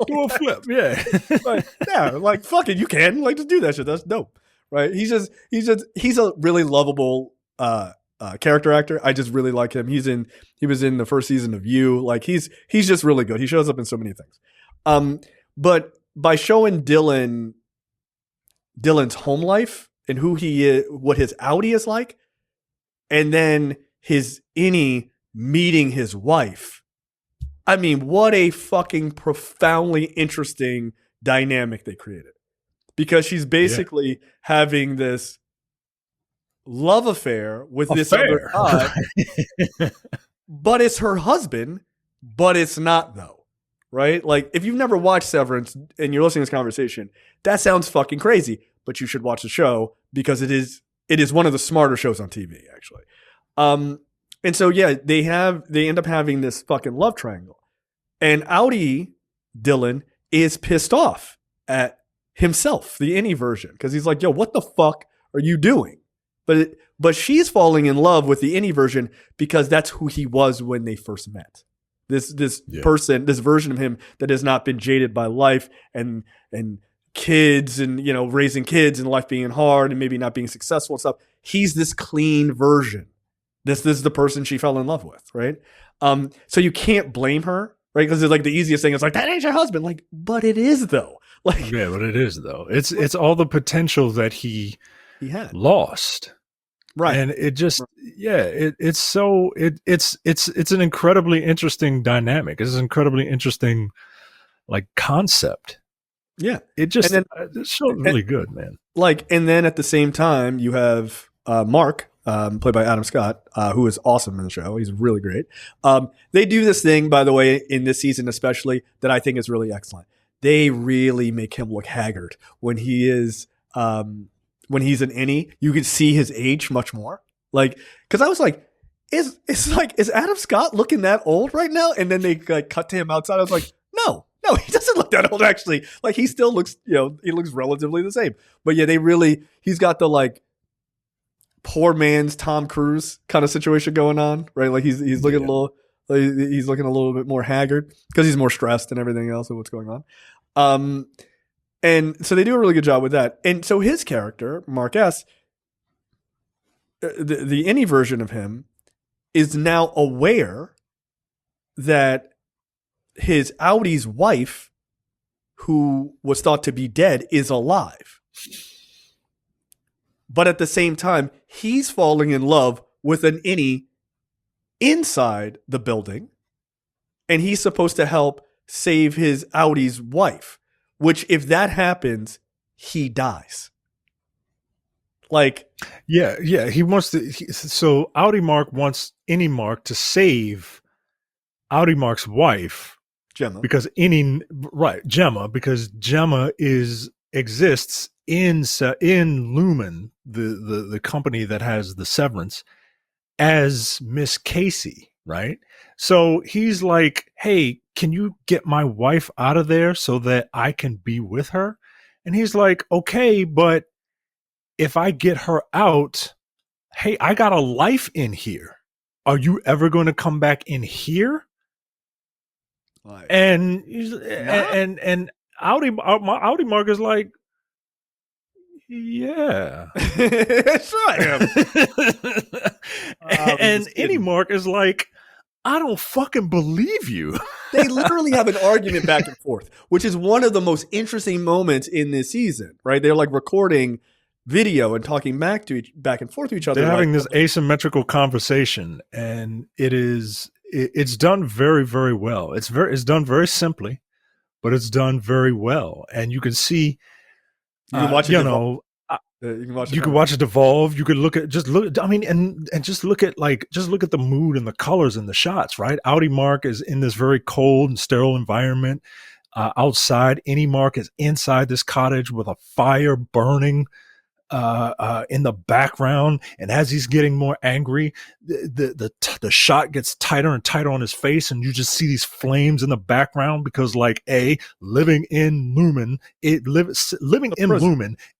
do a flip, yeah, like fuck it, you can like just do that shit. That's dope, right? He's a really lovable character actor. I just really like him. He was in the first season of You. Like he's just really good. He shows up in so many things. But by showing Dylan's home life and who he is, what his outie is like, and then his innie meeting his wife. I mean, what a fucking profoundly interesting dynamic they created. Because she's basically having this love affair with this other guy, but it's her husband, but it's not though. Right? Like, if you've never watched Severance and you're listening to this conversation, that sounds fucking crazy, but you should watch the show because it is one of the smarter shows on TV, actually. And so, yeah, they end up having this fucking love triangle. And outie Dylan is pissed off at himself, the innie version, because he's like, yo, what the fuck are you doing? But she's falling in love with the innie version because that's who he was when they first met. This person, this version of him that has not been jaded by life and kids and, you know, raising kids and life being hard and maybe not being successful and stuff. He's this clean version. This is the person she fell in love with, right? So you can't blame her, right? Because it's like the easiest thing is like, that ain't your husband. Like, but it is though. Like, yeah, but it is though. It's all the potential that he had lost. Right. And it just, it's an incredibly interesting dynamic. It's an incredibly interesting, like, concept. Yeah. It just, the show's really good, man. Like, and then at the same time, you have Mark, played by Adam Scott, who is awesome in the show. He's really great. They do this thing, by the way, in this season especially, that I think is really excellent. They really make him look haggard when he is... when he's an innie, you can see his age much more. Like, because I was like, is Adam Scott looking that old right now? And then they like cut to him outside. I was like, no, he doesn't look that old actually. Like, he still looks, you know, he looks relatively the same. But yeah, he's got the like poor man's Tom Cruise kind of situation going on, right? Like he's looking he's looking a little bit more haggard because he's more stressed and everything else of what's going on. And so they do a really good job with that. And so his character, Mark S., the innie version of him, is now aware that his Audi's wife, who was thought to be dead, is alive. But at the same time, he's falling in love with an innie inside the building, and he's supposed to help save his Audi's wife. Which, if that happens, he dies. Like, yeah, he wants to. So Audi Mark wants innie Mark to save Audi Mark's wife, Gemma, because Gemma, because Gemma exists in Lumen, the company that has the Severance, as Miss Casey, right? So he's like, hey, can you get my wife out of there so that I can be with her? And he's like, okay, but if I get her out, hey, I got a life in here. Are you ever going to come back in here? Like, and Audi Mark is like, yeah. Sure I am. And innie Mark is like, I don't fucking believe you. They literally have an argument back and forth, which is one of the most interesting moments in this season, right? They're like recording video and talking back and forth to each other. They're having this asymmetrical conversation, and it's done very, very well. It's done very simply, but it's done very well. And you can see, you can watch it, you can watch it evolve. You could just look at the mood and the colors in the shots, right? Audi Mark is in this very cold and sterile environment. Outside, innie Mark is inside this cottage with a fire burning in the background, and as he's getting more angry, the shot gets tighter and tighter on his face, and you just see these flames in the background because, like, living in Lumen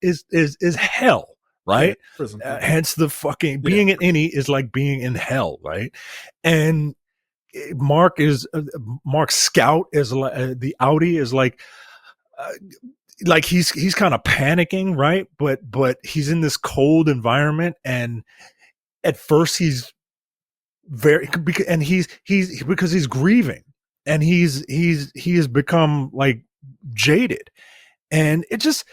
is hell, right? Yeah, hence the fucking being an innie is like being in hell, right? And Mark Scout is the Audi is like he's kind of panicking, right? But he's in this cold environment, and at first he's because he's grieving, and he has become like jaded, and it's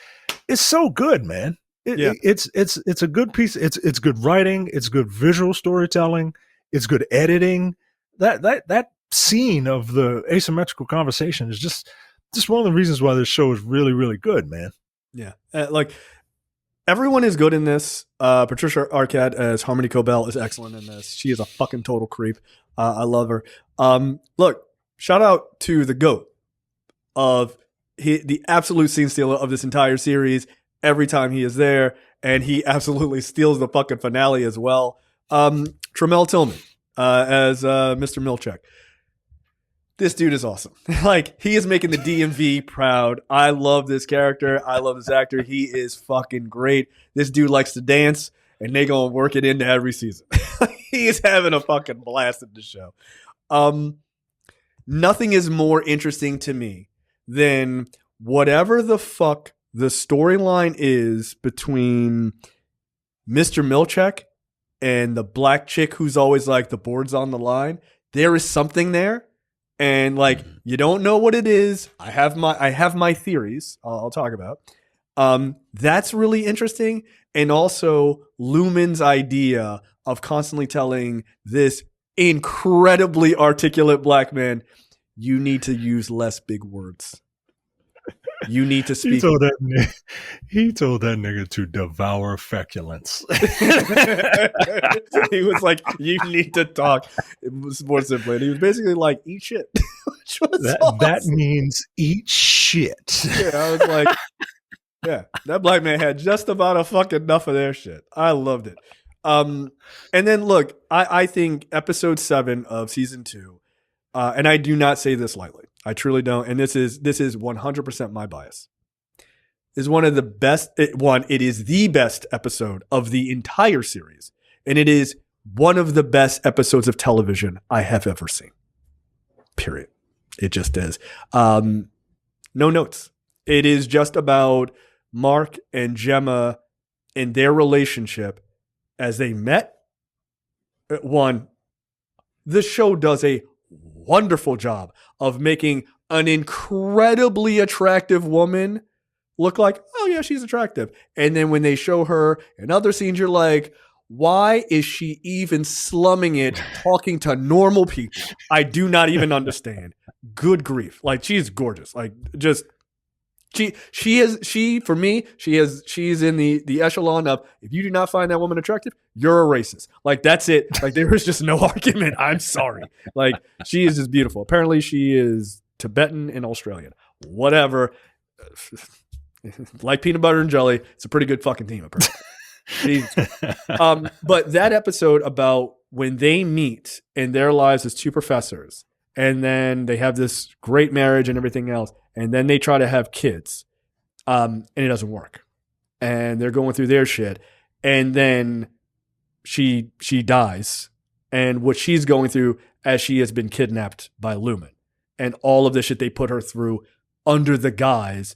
so good, man. It's a good piece. It's good writing. It's good visual storytelling. It's good editing. That scene of the asymmetrical conversation is just one of the reasons why this show is really, really good, man. Yeah. Like, everyone is good in this. Patricia Arquette as Harmony Cobell is excellent in this. She is a fucking total creep. I love her. Look, shout out to the GOAT of the absolute scene stealer of this entire series. Every time he is there, and he absolutely steals the fucking finale as well. Tremel Tillman as Mr. Milchek. This dude is awesome. Like, he is making the DMV proud. I love this character. I love this actor. He is fucking great. This dude likes to dance, and they gonna work it into every season. He is having a fucking blast at the show. Nothing is more interesting to me than whatever the fuck the storyline is between Mr. Milchek and the black chick who's always like the board's on the line. There is something there, and like you don't know what it is. I have my theories. I'll talk about. That's really interesting, and also Lumen's idea of constantly telling this incredibly articulate black man, you need to use less big words. You need to speak. He told that nigga to devour feculence. He was like, you need to talk more simply. And he was basically like, eat shit. Which was awesome. That means eat shit. Yeah, I was like, yeah, that black man had just about a fucking enough of their shit. I loved it. And then look, I think episode 7 of season 2, and I do not say this lightly. I truly don't. And this is 100% my bias. Is one of the best. It is the best episode of the entire series, and it is one of the best episodes of television I have ever seen. Period. It just is. No notes. It is just about Mark and Gemma and their relationship as they met. One, the show does a wonderful job of making an incredibly attractive woman look like, oh yeah, she's attractive. And then when they show her in other scenes, you're like, why is she even slumming it talking to normal people? I do not even understand. Good grief. Like, she's gorgeous. Like, just she's in the echelon of, if you do not find that woman attractive, you're a racist. Like, that's it. Like, there is just no argument. I'm sorry. Like, she is just beautiful. Apparently she is Tibetan and Australian. Whatever. Like peanut butter and jelly. It's a pretty good fucking team, apparently. But that episode about when they meet in their lives as two professors, and then they have this great marriage and everything else, and then they try to have kids, and it doesn't work. And they're going through their shit. And then she dies. And what she's going through as she has been kidnapped by Lumen. And all of the shit they put her through under the guise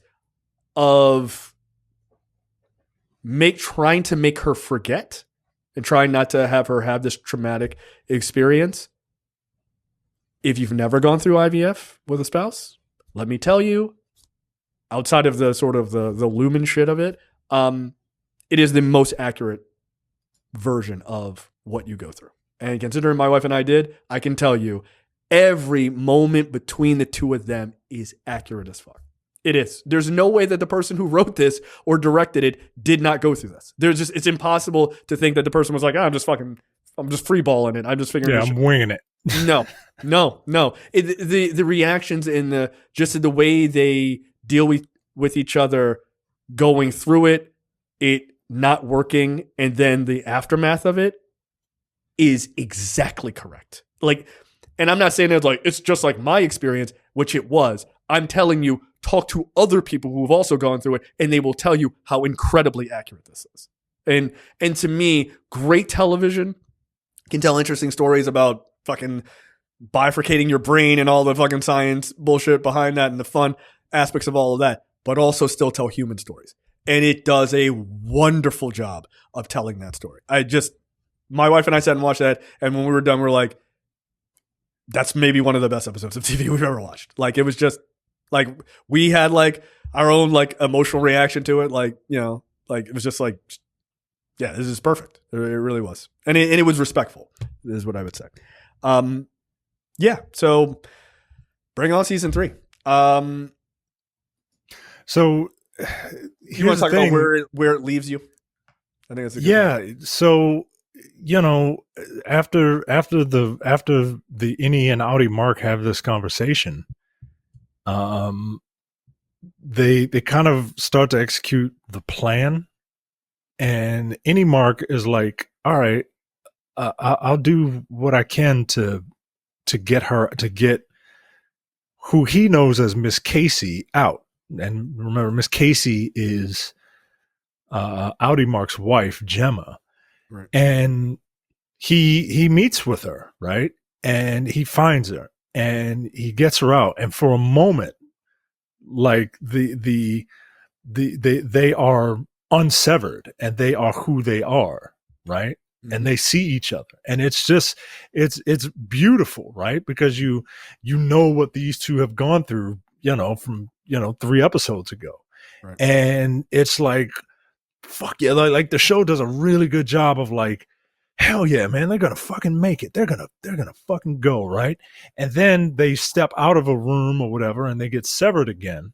of trying to make her forget and trying not to have her have this traumatic experience. If you've never gone through IVF with a spouse, let me tell you, outside of the sort of the Lumen shit of it, it is the most accurate version of what you go through. And considering my wife and I did, I can tell you every moment between the two of them is accurate as fuck. It is. There's no way that the person who wrote this or directed it did not go through this. It's impossible to think that the person was like, I'm just freeballing it. I'm just figuring it out. I'm winging it. No. The reactions and the way they deal with each other going through it not working, and then the aftermath of it is exactly correct. Like, and I'm not saying that like it's just like my experience, which it was. I'm telling you, talk to other people who have also gone through it, and they will tell you how incredibly accurate this is. And to me, great television can tell interesting stories about fucking bifurcating your brain and all the fucking science bullshit behind that and the fun aspects of all of that, but also still tell human stories. And it does a wonderful job of telling that story. My wife and I sat and watched that, and when we were done, we were like, that's maybe one of the best episodes of TV we've ever watched. Like, it was just like, we had like our own like emotional reaction to it. Like, you know, like it was just like, yeah, this is perfect. It really was. And it was respectful, is what I would say. Yeah. So bring on season 3. So you want to talk about where it leaves you? I think that's a good point. So, you know, after the Innie and Audi Mark have this conversation, they kind of start to execute the plan, and Innie Mark is like, all right, I'll do what I can to get who he knows as Miss Casey out. And remember, Miss Casey is Audi Mark's wife, Gemma. Right. And he meets with her, right? And he finds her and he gets her out. And for a moment, like the they are unsevered and they are who they are, right? Mm-hmm. And they see each other, and it's just it's beautiful, right? Because you know what these two have gone through, from 3 episodes ago, right. And it's like, fuck yeah, like the show does a really good job of like, hell yeah, man, they're gonna fucking make it. They're gonna fucking go, right? And then they step out of a room or whatever, and they get severed again.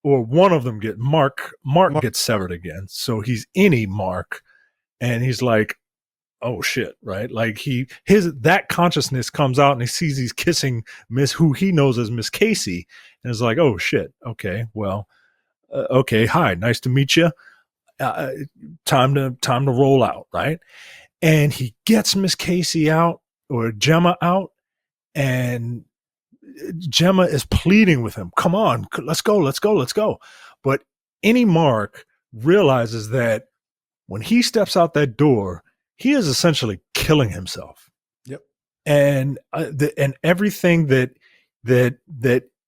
Or one of them Mark gets severed again. So he's any Mark, and he's like, oh shit, right? Like that consciousness comes out, and he sees he's kissing who he knows as Miss Casey, and is like, oh shit, okay, well, okay, hi, nice to meet you. Time to roll out, right? And he gets Miss Casey out, or Gemma out, and Gemma is pleading with him, come on, let's go. But any Mark realizes that when he steps out that door, he is essentially killing himself. Yep. And and everything that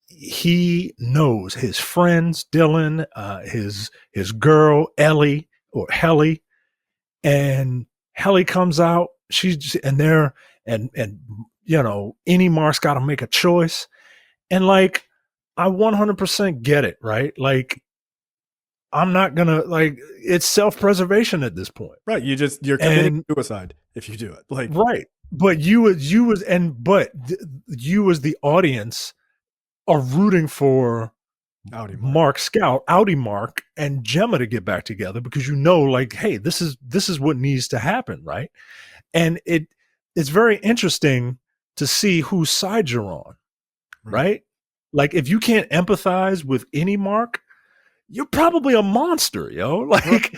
he knows, his friends, Dylan, his girl, Ellie, or Helly, and Helly comes out, she's just, and they're, and any Mark's got to make a choice. And like, I 100% get it, right? Like, I'm not gonna, like, it's self-preservation at this point, right? You're committing suicide if you do it, like, right? But you as the audience are rooting for Mark Scout, Outie Mark, and Gemma to get back together, because like, hey, this is what needs to happen, right? And it's very interesting to see whose side you're on, right? Like, if you can't empathize with any Mark, you're probably a monster, yo. Like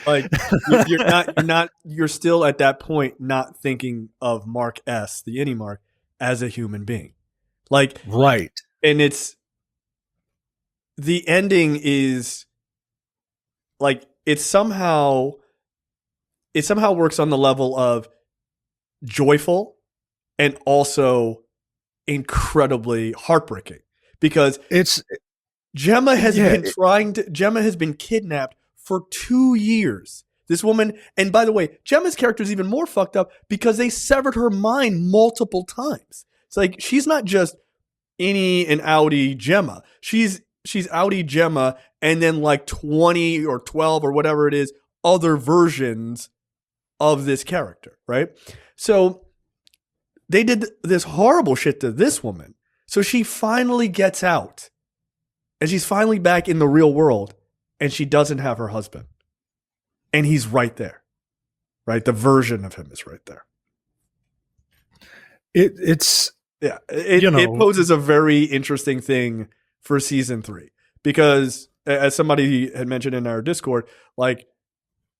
you're still at that point not thinking of Mark S, the any Mark, as a human being. Like, right. And the ending is like, it somehow works on the level of joyful and also incredibly heartbreaking, because Gemma has been kidnapped for 2 years. This woman, and by the way, Gemma's character is even more fucked up because they severed her mind multiple times. It's like, she's not just any and outie Gemma. She's outie Gemma, and then like 20 or 12 or whatever it is, other versions of this character, right? So they did this horrible shit to this woman. So she finally gets out, and she's finally back in the real world, and she doesn't have her husband. And he's right there, right? The version of him is right there. It poses a very interesting thing for season 3, because as somebody had mentioned in our Discord, like,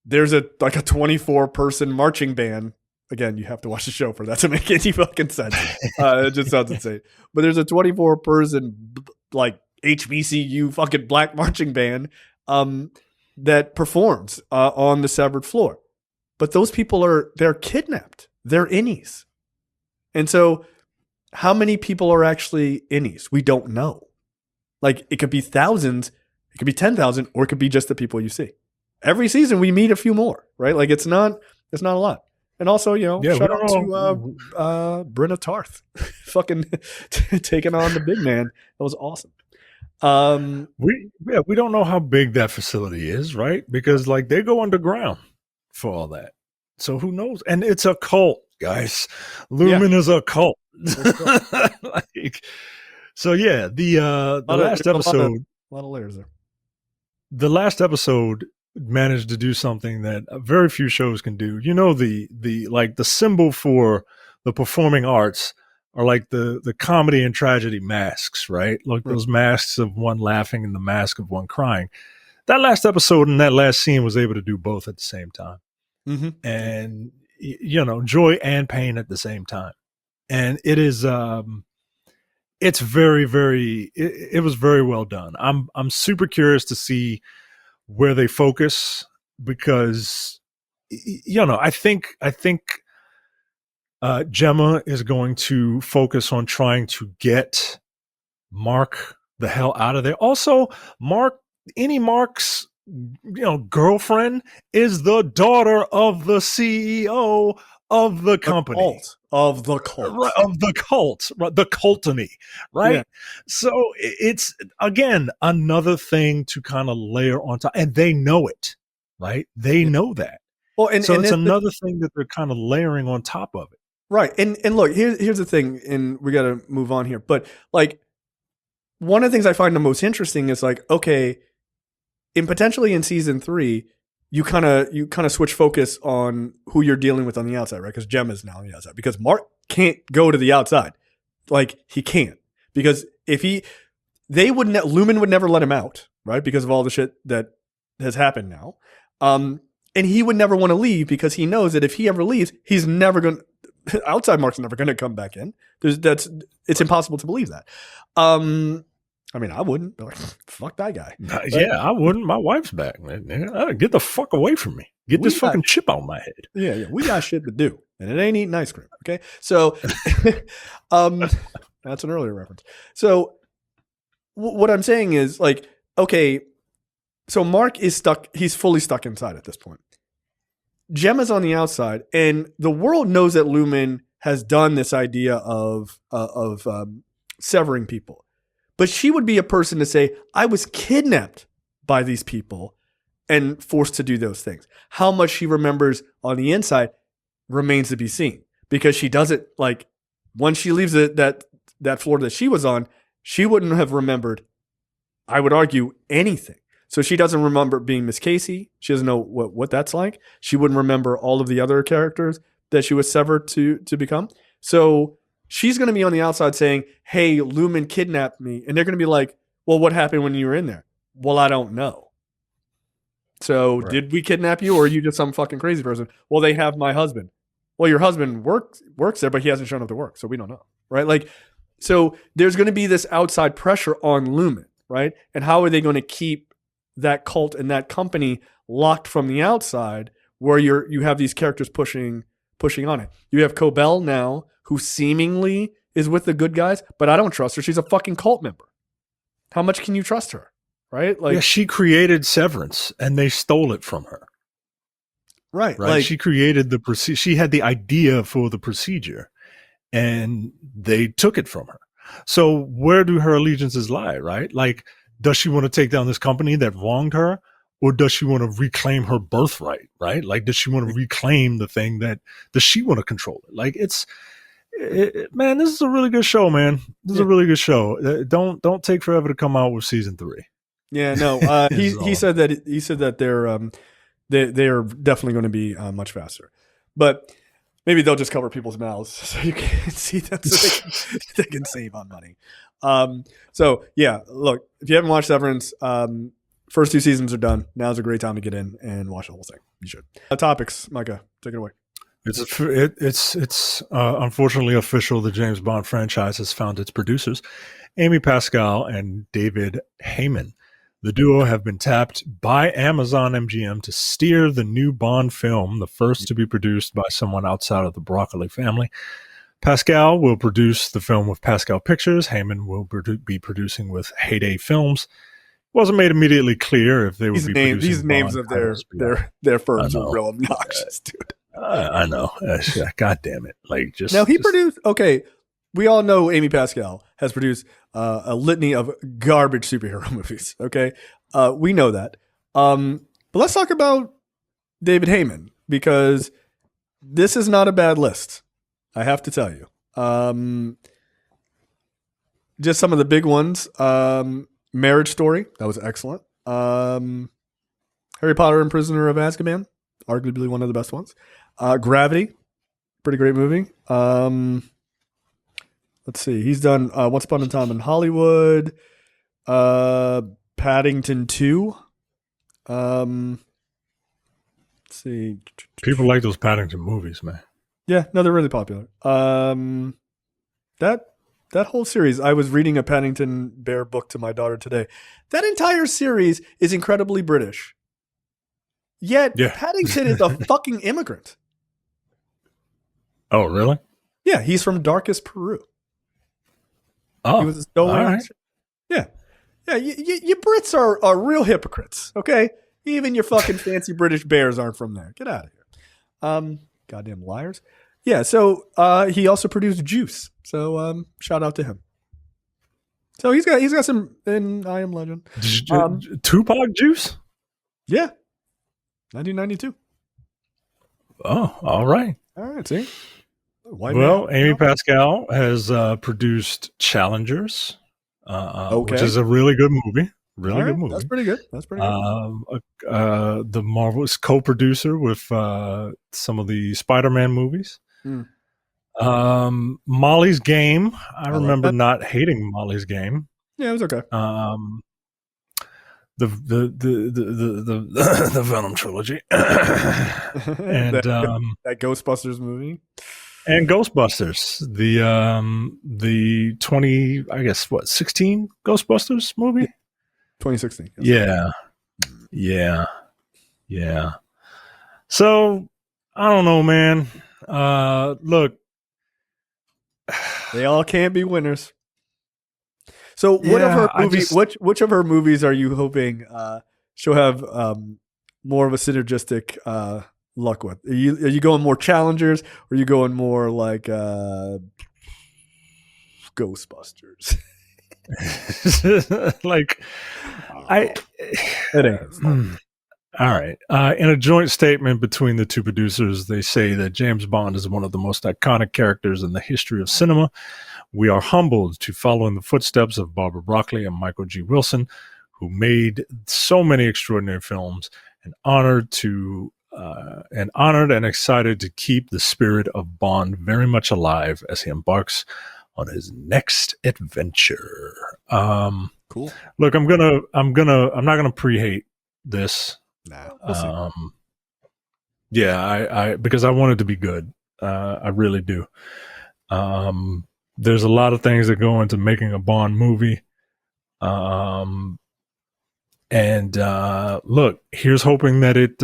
there's a 24-person marching band. Again, you have to watch the show for that to make any fucking sense. It just sounds insane. But there's a 24-person like HBCU fucking black marching band that performs on the severed floor. But those people they're kidnapped. They're innies. And so how many people are actually innies? We don't know. Like, it could be thousands, it could be 10,000, or it could be just the people you see. Every season we meet a few more, right? Like, it's not a lot. And also, shout out to Brenna Tarth fucking taking on the big man. That was awesome. We don't know how big that facility is, right? Because like, they go underground for all that. So who knows? And it's a cult, guys. Lumen is a cult. Like, so yeah, the last episode, a lot of layers there. The last episode managed to do something that very few shows can do. The symbol for the performing arts are like the comedy and tragedy masks, right? Like those masks of one laughing and the mask of one crying. That last episode and that last scene was able to do both at the same time. Mm-hmm. And, joy and pain at the same time. And it is, it's very, very, it was very well done. I'm super curious to see where they focus, because I think Gemma is going to focus on trying to get Mark the hell out of there. Also, any Mark's girlfriend is the daughter of the CEO of the company. Of the cult. Right, the cultony, right? Yeah. So it's, again, another thing to kind of layer on top, and they know it, right? They know that. Well, and it's another thing that they're kind of layering on top of it. Right. And look, here's the thing, and we got to move on here. But like, one of the things I find the most interesting is like, okay, potentially in season 3, you kind of switch focus on who you're dealing with on the outside, right? Because Gemma's now on the outside. Because Mark can't go to the outside. Like, he can't. Because if Lumen would never let him out, right? Because of all the shit that has happened now. And he would never want to leave because he knows that if he ever leaves, he's never going to, outside Mark's never going to come back in. It's impossible to believe that. I mean, I wouldn't. Be like, fuck that guy. But, yeah, I wouldn't. My wife's back, man. Get the fuck away from me. Get this fucking chip out of my head. Yeah. We got shit to do, and it ain't eating ice cream. Okay, so that's an earlier reference. So what I'm saying is, like, okay, so Mark is stuck. He's fully stuck inside at this point. Gemma's on the outside, and the world knows that Lumen has done this idea of severing people. But she would be a person to say, I was kidnapped by these people and forced to do those things. How much she remembers on the inside remains to be seen, because she doesn't, like, once she leaves that floor that she was on, she wouldn't have remembered, I would argue, anything. So she doesn't remember being Miss Casey. She doesn't know what that's like. She wouldn't remember all of the other characters that she was severed to become. So she's going to be on the outside saying, hey, Lumen kidnapped me. And they're going to be like, well, what happened when you were in there? Well, I don't know. So Did we kidnap you, or are you just some fucking crazy person? Well, they have my husband. Well, your husband works there, but he hasn't shown up to work. So we don't know. Right? Like, so there's going to be this outside pressure on Lumen. Right? And how are they going to keep that cult and that company locked from the outside, where you have these characters pushing on it? You have Cobell now, who seemingly is with the good guys, but I don't trust her. She's a fucking cult member. How much can you trust her? Right? Like, yeah, she created Severance and they stole it from her. Right. Like, she created the procedure. She had the idea for the procedure and they took it from her. So where do her allegiances lie? Right? Like, does she want to take down this company that wronged her? Or does she want to reclaim her birthright? Right? Like, does she want to reclaim the thing does she want to control it? Like, man, this is a really good show, man. This is a really good show. Don't take forever to come out with season 3. Yeah, no. He said that they're definitely going to be much faster, but maybe they'll just cover people's mouths so you can see them, so they can save on money. So yeah, look, if you haven't watched Severance, first 2 seasons are done. Now's a great time to get in and watch the whole thing. You should. Topics, Micah, take it away. It's unfortunately official. The James Bond franchise has found its producers, Amy Pascal and David Heyman. The duo have been tapped by Amazon MGM to steer the new Bond film, the first to be produced by someone outside of the Broccoli family. Pascal will produce the film with Pascal Pictures. Heyman will be producing with Heyday Films. It wasn't made immediately clear if they would be producing these names Bond of their firms are real obnoxious, dude. I know. God damn it. Like, just now, produced. Okay, we all know Amy Pascal has produced a litany of garbage superhero movies. Okay, we know that. But let's talk about David Heyman, because this is not a bad list. I have to tell you. Just some of the big ones. Marriage Story, that was excellent. Harry Potter and Prisoner of Azkaban, arguably one of the best ones. Gravity, pretty great movie. Let's see, he's done Once Upon a Time in Hollywood, Paddington 2. Let's see. People like those Paddington movies, man. Yeah, no, they're really popular. That whole series, I was reading a Paddington Bear book to my daughter today. That entire series is incredibly British. Yet, Paddington is a fucking immigrant. Oh, really? Yeah, he's from darkest Peru. Oh, he was a stowaway. Right. Yeah. Yeah, you Brits are real hypocrites, okay? Even your fucking fancy British bears aren't from there. Get out of here. Goddamn liars. Yeah, so he also produced Juice. So shout out to him. So he's got some in I Am Legend. Tupac Juice? Yeah. 1992. Oh, all right. All right, see? Amy Pascal has produced Challengers, which is a really good movie. Really good movie. That's pretty good. The Marvelous co-producer with some of the Spider-Man movies. Molly's Game. I remember not hating Molly's Game. Yeah, it was okay. The Venom trilogy, and that Ghostbusters movie, and Ghostbusters, the 16 Ghostbusters movie, 2016. Yeah. So I don't know, man. Look, they all can't be winners. So what of her movies? Which of her movies are you hoping she'll have more of a synergistic luck with? Are you going more Challengers, or are you going more like Ghostbusters? All right. In a joint statement between the two producers, they say that James Bond is one of the most iconic characters in the history of cinema. We are humbled to follow in the footsteps of Barbara Broccoli and Michael G. Wilson, who made so many extraordinary films, and honored and excited to keep the spirit of Bond very much alive as he embarks on his next adventure. Cool. Look, I'm not gonna pre-hate this. Nah, we'll see. I because I want it to be good. I really do. There's a lot of things that go into making a Bond movie. Look, here's hoping that it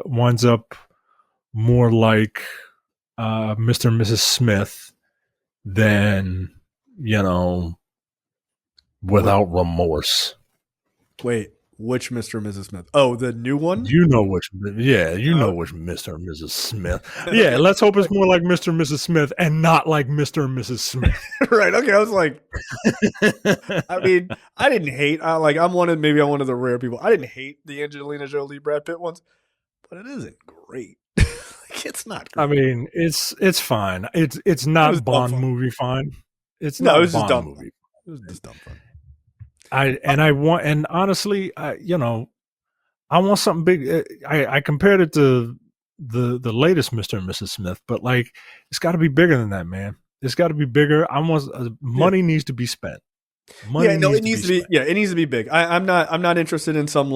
winds up more like Mr. and Mrs. Smith than, without remorse. Wait, which Mr. and Mrs. Smith? Oh, the new one? know which Mr. and Mrs. Smith. Yeah, let's hope it's more like Mr. and Mrs. Smith and not like Mr. and Mrs. Smith. Right, okay, I was like, I mean, I didn't hate, I'm one of the rare people. I didn't hate the Angelina Jolie Brad Pitt ones, but it isn't great. It's not great. I mean, it's fine. It's not Bond movie fine. It's no, not it was Bond just dumb movie. It was just dumb fun. Honestly, I want something big. I compared it to the latest Mr. and Mrs. Smith, but it's got to be bigger than that, man. It's got to be bigger. Money needs to be spent. It needs to be. Yeah, it needs to be big. I'm not interested in some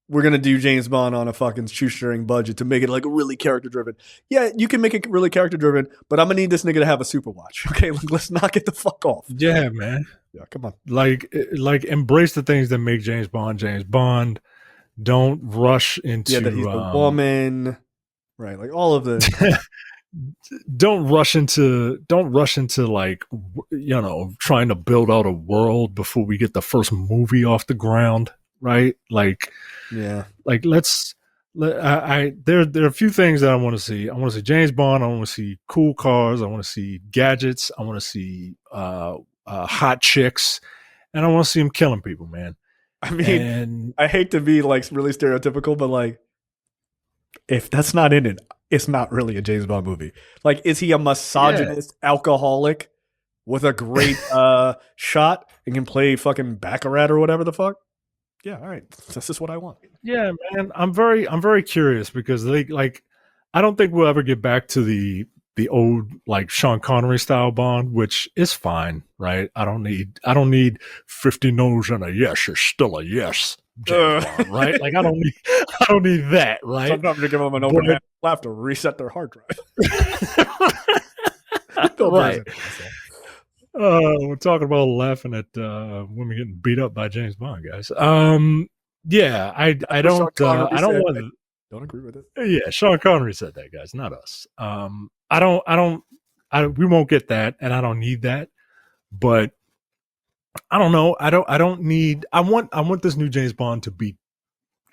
we're gonna do James Bond on a fucking shoestring budget to make it really character driven. Yeah, you can make it really character driven, but I'm gonna need this nigga to have a super watch. Okay, let's knock it the fuck off. Yeah, man. Yeah, come on. Embrace the things that make James Bond James Bond. Don't rush into that he's a woman, right? All of the. Don't rush into trying to build out a world before we get the first movie off the ground, right? There are a few things that I want to see. I want to see James Bond. I want to see cool cars. I want to see gadgets. I want to see hot chicks, and I want to see him killing people, man. I mean, I hate to be really stereotypical, but if that's not in it, it's not really a James Bond movie. Is he a misogynist alcoholic with a great shot and can play fucking Baccarat or whatever the fuck? Yeah, all right. This is what I want. Yeah, man. I'm very curious because I don't think we'll ever get back to the old Sean Connery style Bond, which is fine, right? I don't need 50 no's and a yes. You're still a yes, James Bond, right? I don't need that, right? Sometimes you give them an open hand laugh to reset their hard drive. Right. We're talking about laughing at women getting beat up by James Bond, guys. Yeah, I don't agree with it. Yeah, Sean Connery said that, guys, not us. We won't get that, and I don't need that. But I don't know. I want this new James Bond to be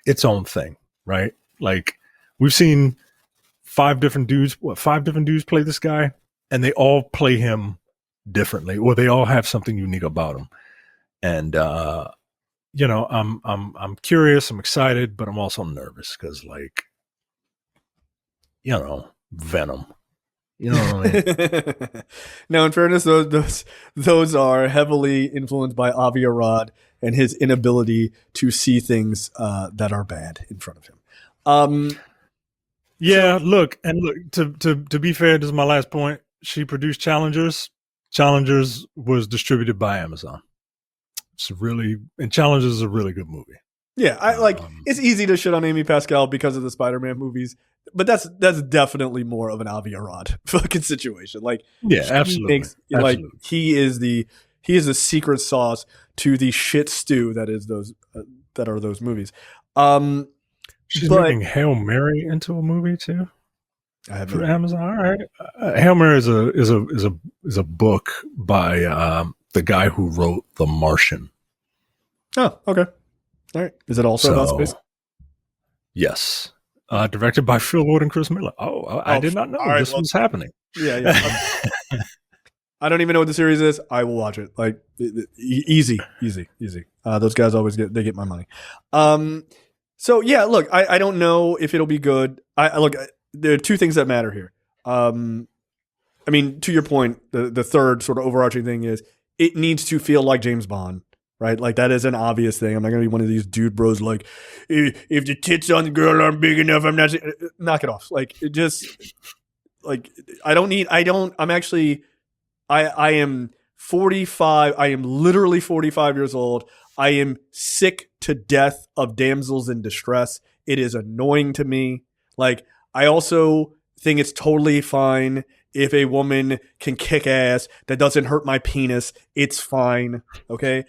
its own thing, right? Like we've seen five different dudes play this guy, and they all play him differently, or they all have something unique about him. And I'm curious, I'm excited, but I'm also nervous because, like, Venom. You know what I mean? Now, in fairness, those are heavily influenced by Avi Arad and his inability to see things that are bad in front of him. Look. To be fair, this is my last point. She produced Challengers. Challengers was distributed by Amazon. Challengers is a really good movie. Yeah, it's easy to shit on Amy Pascal because of the Spider-Man movies, but that's definitely more of an Avi Arad fucking situation. Like, yeah, absolutely. Like, he is the secret sauce to the shit stew that is those movies. She's making Hail Mary into a movie too. I have for Amazon. All right, Hail Mary is a book by the guy who wrote The Martian. Oh, okay. All right. Is it also about space? Yes. Directed by Phil Lord and Chris Miller. I did not know this was happening. Yeah. I don't even know what the series is. I will watch it. Like, easy. Those guys always get my money. So yeah, look, I don't know if it'll be good. There are two things that matter here. I mean, to your point, the third sort of overarching thing is it needs to feel like James Bond. Right? Like, that is an obvious thing. I'm not going to be one of these dude bros like, if the tits on the girl aren't big enough, I'm not... Knock it off. Like, it just... Like, I am 45. I am literally 45 years old. I am sick to death of damsels in distress. It is annoying to me. Like, I also think it's totally fine if a woman can kick ass that doesn't hurt my penis. It's fine. Okay?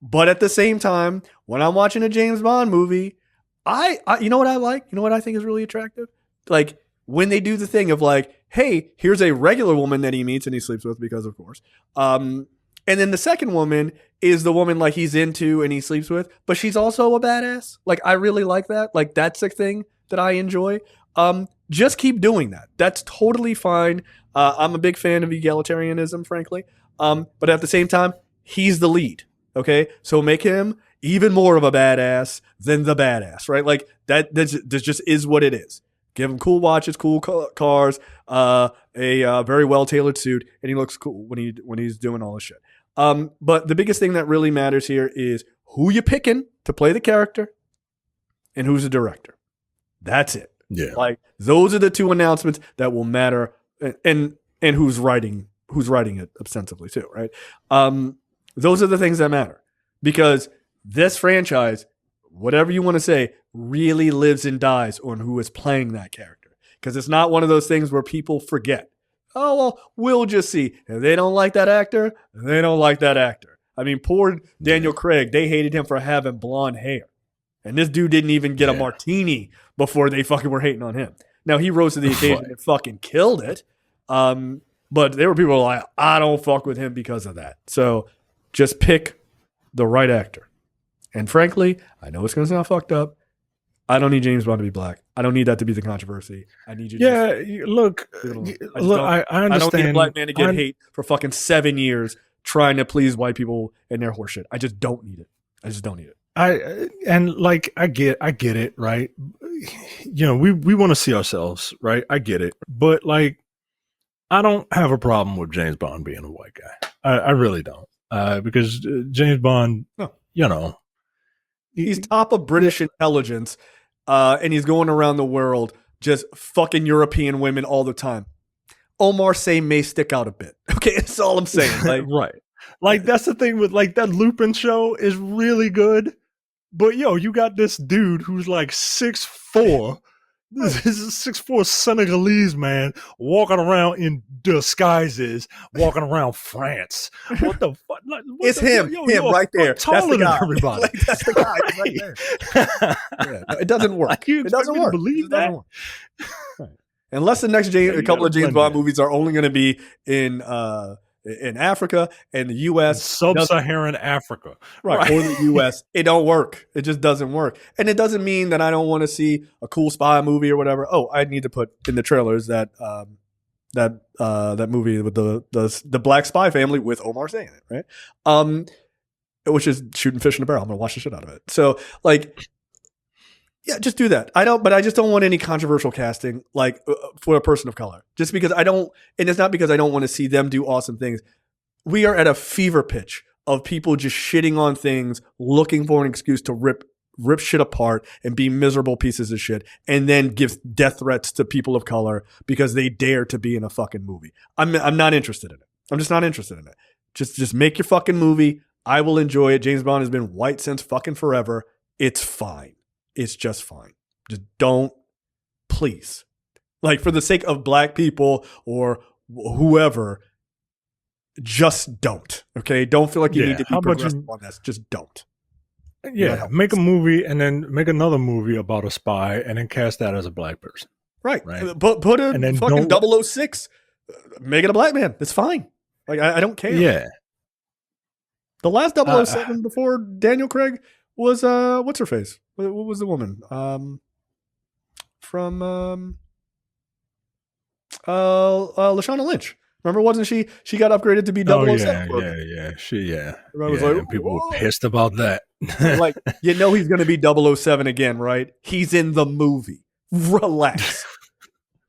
But at the same time, when I'm watching a James Bond movie, I you know what I like? You know what I think is really attractive? Like, when they do the thing of like, hey, here's a regular woman that he meets and he sleeps with because, of course. And then the second woman is the woman like he's into and he sleeps with, but she's also a badass. Like, I really like that. Like, that's a thing that I enjoy. Just keep doing that. That's totally fine. I'm a big fan of egalitarianism, frankly. But at the same time, he's the lead. Okay, so make him even more of a badass than the badass, right? Like, this just is what it is. Give him cool watches, cool cars, a very well tailored suit, and he looks cool when he's doing all this shit. But the biggest thing that really matters here is who you picking to play the character, and who's the director. That's it. Yeah, like, those are the two announcements that will matter, and who's writing it ostensibly too, right? Those are the things that matter, because this franchise, whatever you want to say, really lives and dies on who is playing that character. Because it's not one of those things where people forget. Oh, well, we'll just see. If they don't like that actor, they don't like that actor. I mean, poor Daniel Craig, they hated him for having blonde hair. And this dude didn't even get a martini before they fucking were hating on him. Now, he rose to the occasion and fucking killed it. But there were people who were like, I don't fuck with him because of that. So just pick the right actor. And frankly, I know it's going to sound fucked up. I don't need James Bond to be black. I don't need that to be the controversy. I need you to I understand. I don't need a black man to get hate for fucking 7 years trying to please white people and their horseshit. I just don't need it. I get it, right? You know, we want to see ourselves, right? I get it. But, like, I don't have a problem with James Bond being a white guy. I really don't. Because James Bond, he's top of British intelligence, and he's going around the world just fucking European women all the time. Omar Sy may stick out a bit. Okay, that's all I'm saying. Like, right. Like, that's the thing with, like, that Lupin show is really good. But, you got this dude who's like 6'4". This is a 6'4" Senegalese man walking around in disguises, walking around France. What the fuck? It's him right there. Taller than everybody. Like, that's the guy right there. It doesn't work. It doesn't work. Believe that? Right. Unless the next couple of James Bond movies are only going to be in in Africa and the U.S. Sub-Saharan Africa, right, or the U.S. It don't work. It just doesn't work, and it doesn't mean that I don't want to see a cool spy movie or whatever. Oh, I need to put in the trailers that that movie with the black spy family with Omar saying it, right? Which is shooting fish in a barrel. I'm gonna watch the shit out of it. So like, yeah, just do that. But I just don't want any controversial casting like for a person of color. Just because I don't, and it's not because I don't want to see them do awesome things. We are at a fever pitch of people just shitting on things, looking for an excuse to rip shit apart and be miserable pieces of shit, and then give death threats to people of color because they dare to be in a fucking movie. I'm not interested in it. I'm just not interested in it. Just make your fucking movie. I will enjoy it. James Bond has been white since fucking forever. It's fine. It's just fine. Just don't, please. Like, for the sake of black people or whoever, just don't. Okay? Don't feel like you need to be progressive on this. Just don't. Yeah, make a movie and then make another movie about a spy and then cast that as a black person. Right. Put a fucking 006. Make it a black man. It's fine. Like, I don't care. Yeah. The last 007 before Daniel Craig was what's her face? What was the woman? From Lashana Lynch. Remember, wasn't she? She got upgraded to be 007. Yeah. Was like, and people were pissed about that. Like, he's going to be 007 again, right? He's in the movie. Relax.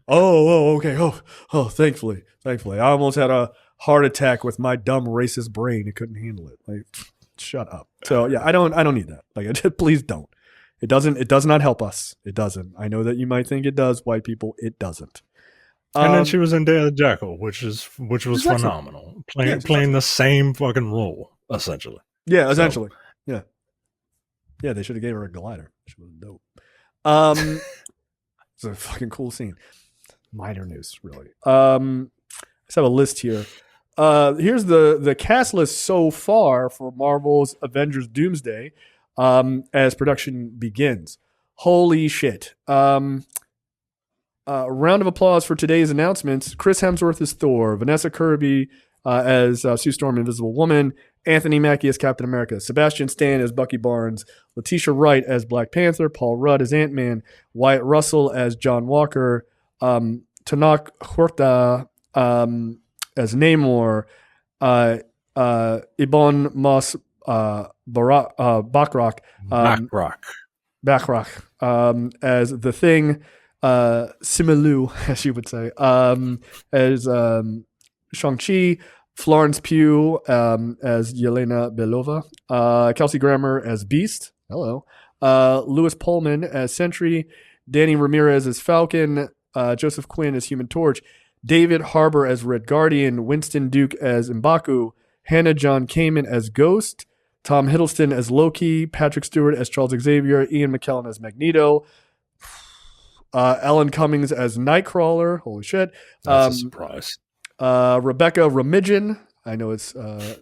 Okay. Oh, thankfully. I almost had a heart attack with my dumb racist brain. It couldn't handle it. Like, shut up. So yeah, I don't need that. Like, please don't. It does not help us. It doesn't. I know that you might think it does, white people. It doesn't. And then she was in Day of the Jackal, which was phenomenal. Playing the same fucking role, essentially. Yeah, essentially. So. Yeah, they should have gave her a glider. She was dope. It's a fucking cool scene. Minor news, really. Let's have a list here. Here's the cast list so far for Marvel's Avengers Doomsday as production begins. Holy shit. Round of applause for today's announcements. Chris Hemsworth as Thor, Vanessa Kirby as Sue Storm, Invisible Woman, Anthony Mackie as Captain America, Sebastian Stan as Bucky Barnes, Letitia Wright as Black Panther, Paul Rudd as Ant-Man, Wyatt Russell as John Walker, Tanak Horta as Namor, Ibn Mas Bachrach as the Thing, Simu, as you would say, as Shang-Chi, Florence Pugh as Yelena Belova, Kelsey Grammer as Beast, hello, Louis Pullman as Sentry, Danny Ramirez as Falcon, Joseph Quinn as Human Torch, David Harbour as Red Guardian, Winston Duke as M'Baku, Hannah John Kamen as Ghost, Tom Hiddleston as Loki, Patrick Stewart as Charles Xavier, Ian McKellen as Magneto, Alan Cummings as Nightcrawler. Holy shit. That's a surprise. Rebecca Ramidjan, I know it's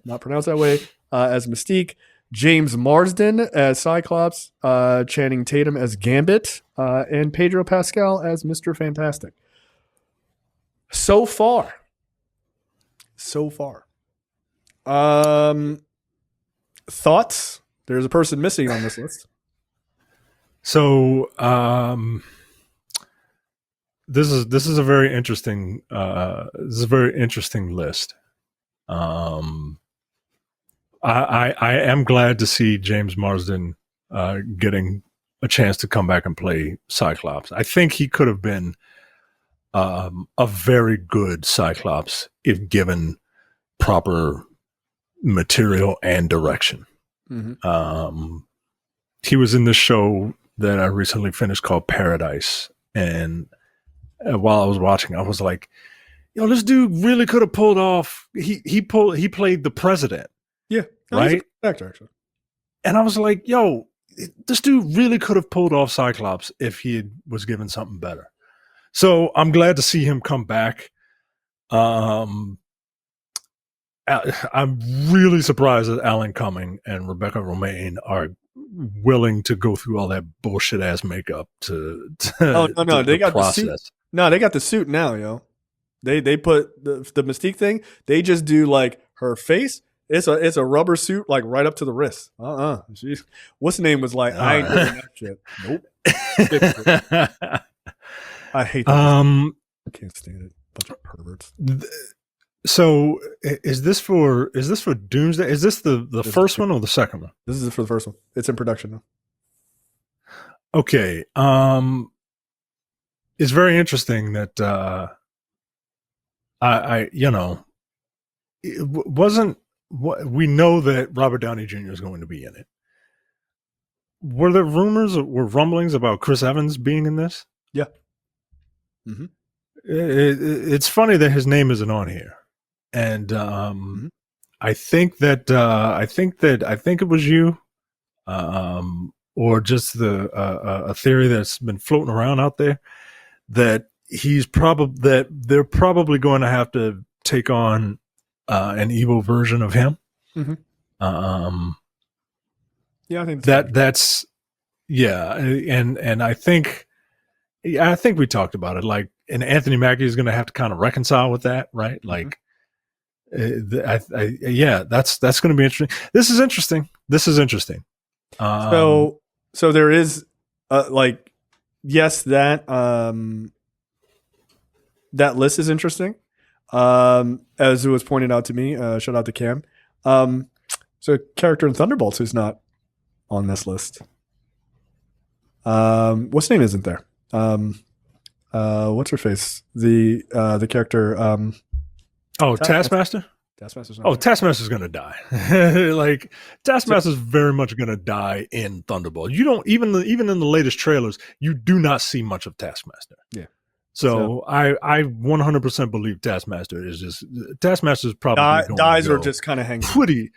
not pronounced that way, as Mystique, James Marsden as Cyclops, Channing Tatum as Gambit, and Pedro Pascal as Mr. Fantastic. So far. Thoughts? There's a person missing on this list. So this is a very interesting list. I am glad to see James Marsden getting a chance to come back and play Cyclops. I think he could have been a very good Cyclops if given proper material and direction. Mm-hmm. He was in this show that I recently finished called Paradise, and while I was watching, I was like, "Yo, this dude really could have pulled off." He played the president. Yeah, right. He's a actor, actually. And I was like, "Yo, this dude really could have pulled off Cyclops if he was given something better." So I'm glad to see him come back. I'm really surprised that Alan Cumming and Rebecca Romijn are willing to go through all that bullshit ass makeup to no, they got process. the suit. No, they got the suit now, yo. They put the Mystique thing. They just do like her face. It's a rubber suit like right up to the wrist. She's what's the name was like. I ain't doing that shit. Nope. I hate that. I can't stand it. Bunch of perverts. So is this for Doomsday? Is this the first one or the second one? This is for the first one. It's in production now. Okay. It's very interesting that I it wasn't what we know that Robert Downey Jr. is going to be in it. Were there rumblings about Chris Evans being in this? Yeah. Mm-hmm. It's funny that his name isn't on here, and I think it was you, or just a theory that's been floating around out there that they're probably going to have to take on an evil version of him. Mm-hmm. Yeah, I think that's and I think we talked about it. Like, and Anthony Mackie is going to have to kind of reconcile with that, right? Like, that's going to be interesting. This is interesting. So there is, like, yes, that list is interesting. As it was pointed out to me, shout out to Cam. So a character in Thunderbolts who's not on this list. What's name isn't there? What's her face? The character. Taskmaster. Taskmaster's not there. Taskmaster's gonna die. Like, Taskmaster's very much gonna die in Thunderbolt. You don't even in the latest trailers, you do not see much of Taskmaster. Yeah. So I 100% believe Taskmaster's probably dies or just kind of hangs pretty.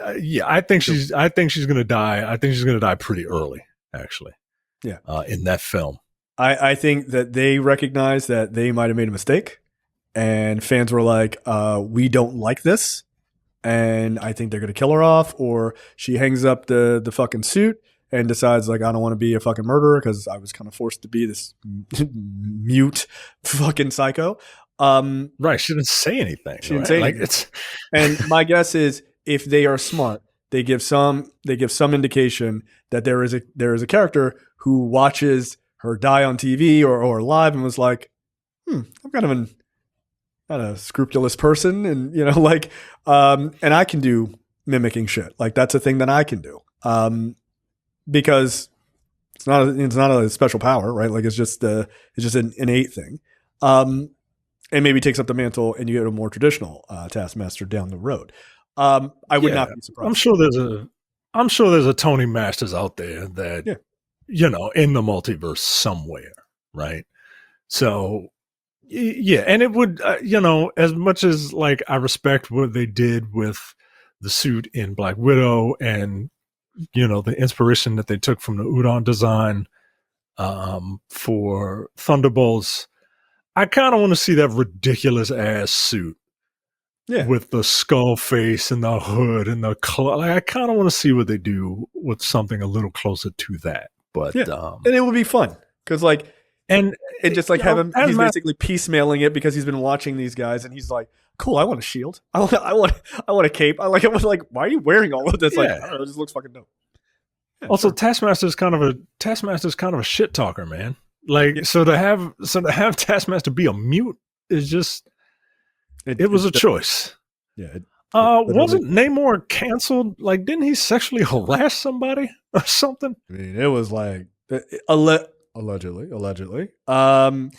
I think she's gonna die. I think she's gonna die pretty early, actually. Yeah. In that film. I think that they recognize that they might have made a mistake, and fans were like, we don't like this, and I think they're going to kill her off, or she hangs up the fucking suit and decides, like, I don't want to be a fucking murderer because I was kind of forced to be this mute fucking psycho. Right. She didn't say anything. She didn't say anything. And my guess is, if they are smart, they give some indication that there is a character who watches her die on TV or live and was like, I'm kind of not a scrupulous person, and and I can do mimicking shit. Like, that's a thing that I can do. Because it's not a special power, right? Like, it's just an innate thing. And maybe takes up the mantle and you get a more traditional Taskmaster down the road. I would not be surprised. I'm sure there's a Tony Masters out there that in the multiverse somewhere, right? So and it would as much as, like, I respect what they did with the suit in Black Widow and the inspiration that they took from the Udon design for Thunderbolts, I kind of want to see that ridiculous ass suit. Yeah. With the skull face and the hood and the I kind of want to see what they do with something a little closer to that. But and it would be fun because, like, and just like have him, he's basically piecemealing it because he's been watching these guys and he's like, cool, I want a shield, I want a cape, I was like, why are you wearing all of this? Like, I don't know, it just looks fucking dope. Yeah, also, sure. Taskmaster's kind of a shit talker, man. Like, so to have Taskmaster be a mute is just. It was a choice. Yeah. Wasn't Namor canceled? Like, didn't he sexually harass somebody or something? I mean, it was like allegedly. Yeah. And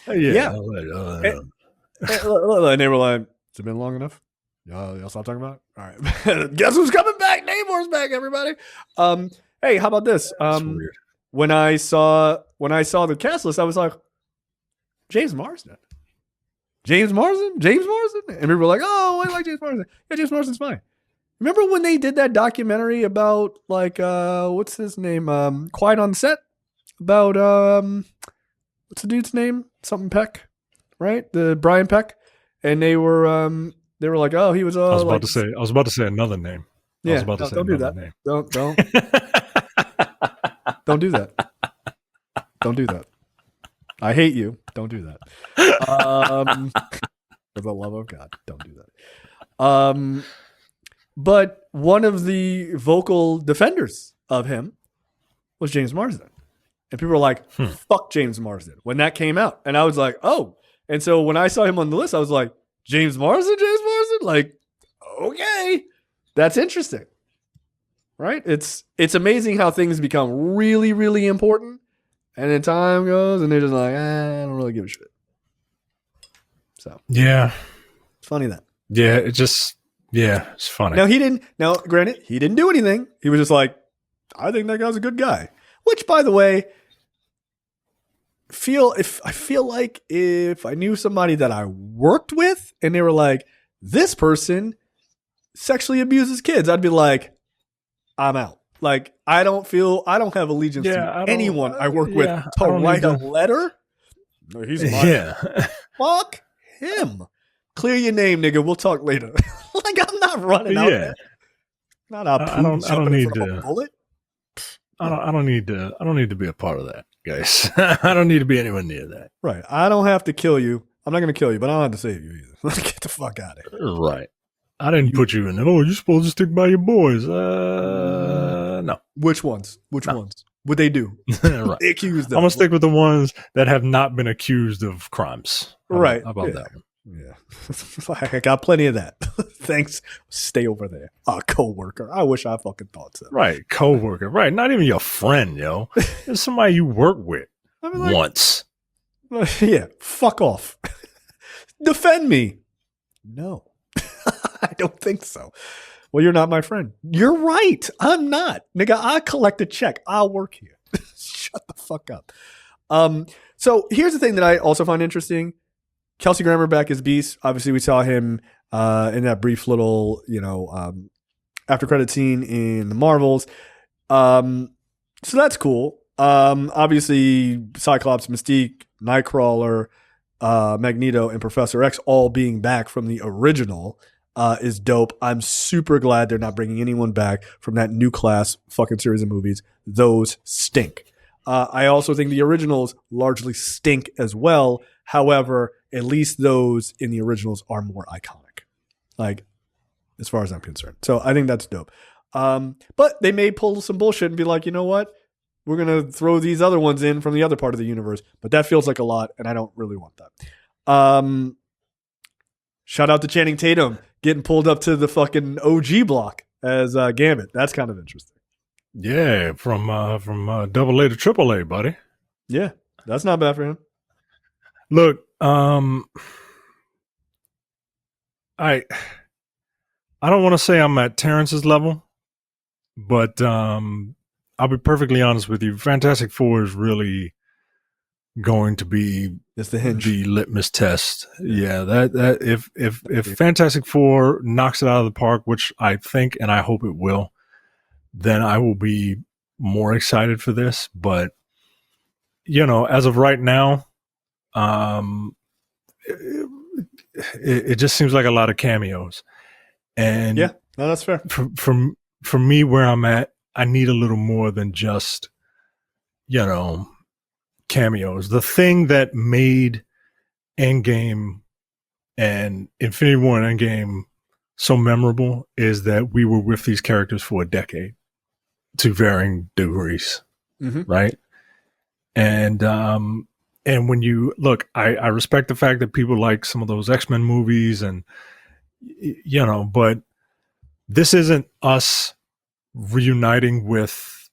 they were like, "It's been long enough. Y'all stop talking about it. All right. Guess who's coming back? Namor's back, everybody. Hey, how about this? That's weird. When I saw the cast list, I was like, James Marsden. And we were like, oh, I like James Marsden. Yeah, James Marsden's fine. Remember when they did that documentary about, like, what's his name? Quiet on Set? About, what's the dude's name? Something Peck, right? The Brian Peck. And they were like, oh, he was, I was about to say another name. Yeah, don't do that. Name. Don't don't do that. Don't do that. I hate you. Don't do that. the love of God, don't do that. But one of the vocal defenders of him was James Marsden. And people were like, fuck James Marsden when that came out. And I was like, oh. And so when I saw him on the list, I was like, James Marsden? Like, okay. That's interesting. Right? It's amazing how things become really, really important. And then time goes and they're just like, I don't really give a shit. So. Yeah. It's funny that. Yeah, it's funny. Now, granted, he didn't do anything. He was just like, I think that guy's a good guy. Which, by the way, I feel like if I knew somebody that I worked with and they were like, this person sexually abuses kids, I'd be like, I'm out. Like, I don't have allegiance to anyone I work with to write a letter. No, he's lying. Fuck him. Clear your name, nigga. We'll talk later. Like, I'm not running out there. Not a I don't need to. Bullet. I don't need to be a part of that, guys. I don't need to be anywhere near that. Right. I don't have to kill you. I'm not going to kill you, but I don't have to save you either. Get the fuck out of here. Right. I didn't put you in it. Oh, you're supposed to stick by your boys. No. Which ones? Which ones? What they do? Right. They accused them. I'm going to stick with the ones that have not been accused of crimes. How about that one? Yeah. I got plenty of that. Thanks. Stay over there. A co-worker. I wish I fucking thought so. Right. Co-worker. Right. Not even your friend, yo. It's somebody you work with once. Yeah. Fuck off. Defend me. No. I don't think so. Well, you're not my friend. You're right. I'm not. Nigga, I collect a check. I'll work here. Shut the fuck up. So here's the thing that I also find interesting. Kelsey Grammer back as Beast. Obviously, we saw him in that brief little, after credit scene in the Marvels. So that's cool. Obviously, Cyclops, Mystique, Nightcrawler, Magneto, and Professor X all being back from the original is dope. I'm super glad they're not bringing anyone back from that new class fucking series of movies. Those stink. I also think the originals largely stink as well. However, at least those in the originals are more iconic, like as far as I'm concerned. So I think that's dope. But they may pull some bullshit and be like, you know what? We're going to throw these other ones in from the other part of the universe. But that feels like a lot, and I don't really want that. Shout out to Channing Tatum getting pulled up to the fucking OG block as Gambit. That's kind of interesting. Yeah, from double A to triple A, buddy. Yeah, that's not bad for him. Look, I don't want to say I'm at Terrence's level, but I'll be perfectly honest with you. Fantastic Four is really going to be the litmus test. Yeah, that if Fantastic Four knocks it out of the park, which I think and I hope it will, then I will be more excited for this. But as of right now, it just seems like a lot of cameos. And yeah, no, that's fair. For me, where I'm at, I need a little more than just, cameos. The thing that made Endgame and Infinity War and Endgame so memorable is that we were with these characters for a decade to varying degrees, right? And when you look, I respect the fact that people like some of those X-Men movies and, but this isn't us reuniting with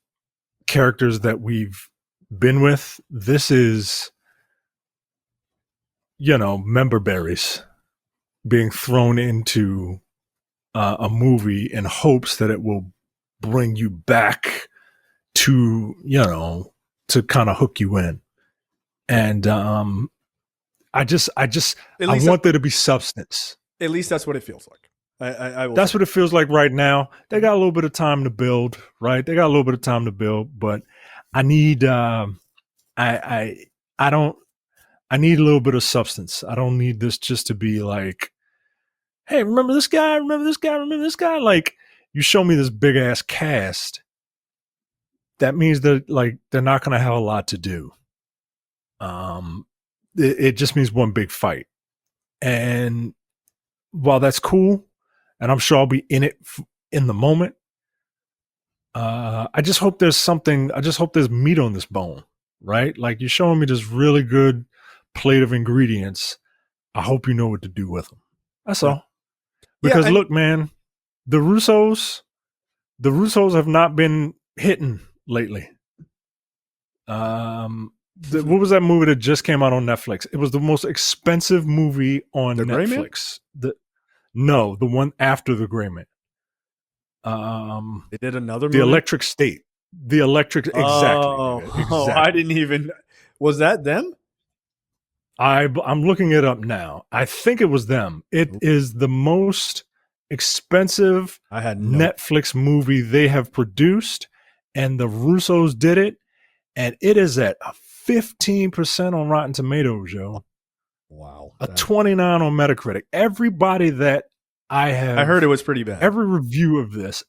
characters that we've been with. This is, member berries being thrown into a movie in hopes that it will bring you back to, to kind of hook you in. And I want there to be substance. At least that's what it feels like. That's what it feels like right now. They got a little bit of time to build, right? They got a little bit of time to build, but I need I need a little bit of substance. I don't need this just to be like, hey, remember this guy? Remember this guy? Remember this guy? Like, you show me this big ass cast. That means that they're not going to have a lot to do. It just means one big fight. And while that's cool, and I'm sure I'll be in it in the moment, I just hope there's something. I just hope there's meat on this bone, right? Like you're showing me this really good plate of ingredients. I hope you know what to do with them. That's all. Because look, man, the Russos have not been hitting lately. What was that movie that just came out on Netflix? It was the most expensive movie on Netflix. The one after The Gray Man. They did another movie? The Electric State. The Electric, exactly. Oh, I didn't even. Was that them? I'm looking it up now. I think it was them. It is the most expensive Netflix movie they have produced, and the Russos did it, and it is at 15% on Rotten Tomatoes, yo. Wow. A 29 on Metacritic. Everybody that I heard it was pretty bad. Every review of this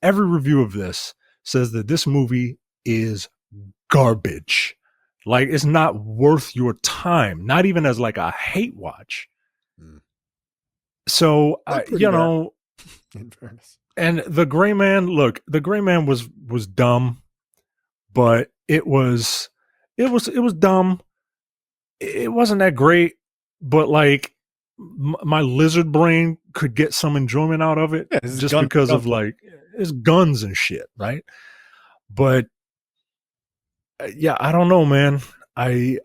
says that this movie is garbage. Like, it's not worth your time, not even as like a hate watch. So, you know, in fairness. And The Gray Man, look, The Gray Man was dumb, but it was dumb. It wasn't that great, but like my lizard brain could get some enjoyment out of it just because of like it's guns and shit, right? But yeah, I don't know, man. I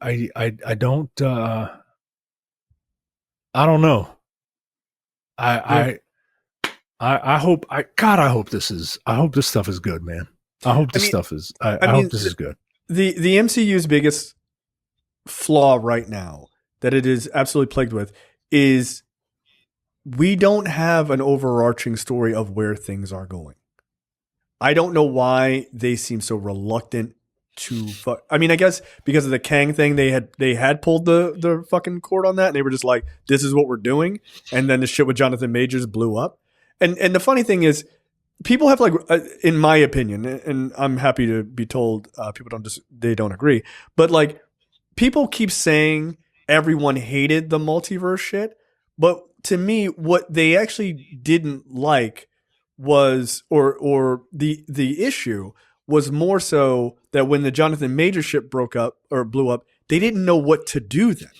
don't know. I hope this stuff is good, man. I hope this stuff is I hope this is good. The MCU's biggest flaw right now that it is absolutely plagued with is we don't have an overarching story of where things are going. I don't know why they seem so reluctant to I mean, I guess because of the Kang thing, they had pulled the fucking cord on that, and they were just like, this is what we're doing. And then the shit with Jonathan Majors blew up. And the funny thing is, people have like, in my opinion, and I'm happy to be told people don't agree, but like people keep saying everyone hated the multiverse shit. But to me, what they actually didn't like was, or the issue was more so that when the Jonathan Majors shit broke up or blew up, they didn't know what to do then.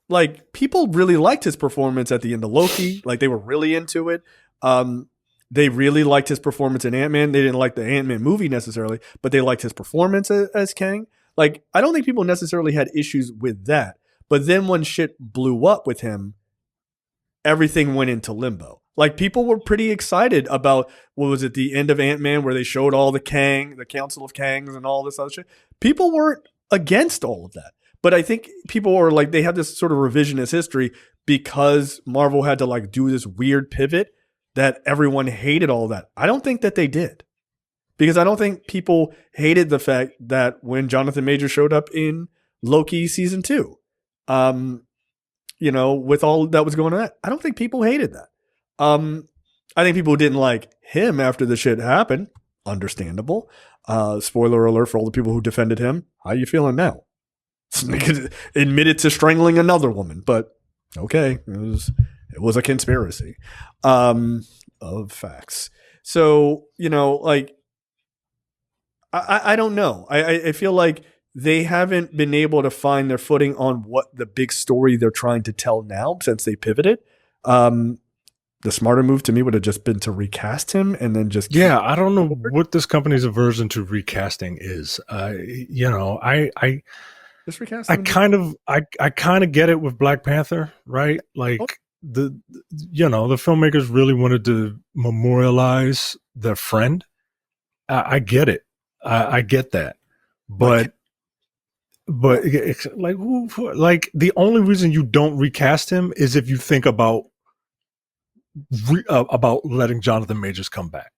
Like, people really liked his performance at the end of Loki. Like, they were really into it. They really liked his performance in Ant-Man. They didn't like the Ant-Man movie necessarily, but they liked his performance as Kang. Like, I don't think people necessarily had issues with that. But then when shit blew up with him, everything went into limbo. Like, people were pretty excited about, what was it, the end of Ant-Man where they showed all the Kang, the Council of Kangs and all this other shit. People weren't against all of that. But I think people were like, they had this sort of revisionist history because Marvel had to like do this weird pivot that everyone hated all that. I don't think that they did. Because I don't think people hated the fact that when Jonathan Majors showed up in Loki season 2, you know, with all that was going on, I don't think people hated that. I think people didn't like him after the shit happened. Understandable. Spoiler alert for all the people who defended him. How you feeling now? Admitted to strangling another woman, but okay, it was a conspiracy of facts. So, you know, like, I don't know. I feel like they haven't been able to find their footing on what the big story they're trying to tell now since they pivoted. The smarter move to me would have just been to recast him and then just I don't know what this company's aversion to recasting is. You know, I just recast. I kind of get it with Black Panther, right? Like the filmmakers really wanted to memorialize their friend. I get it. I get that, but like the only reason you don't recast him is if you think about letting Jonathan Majors come back.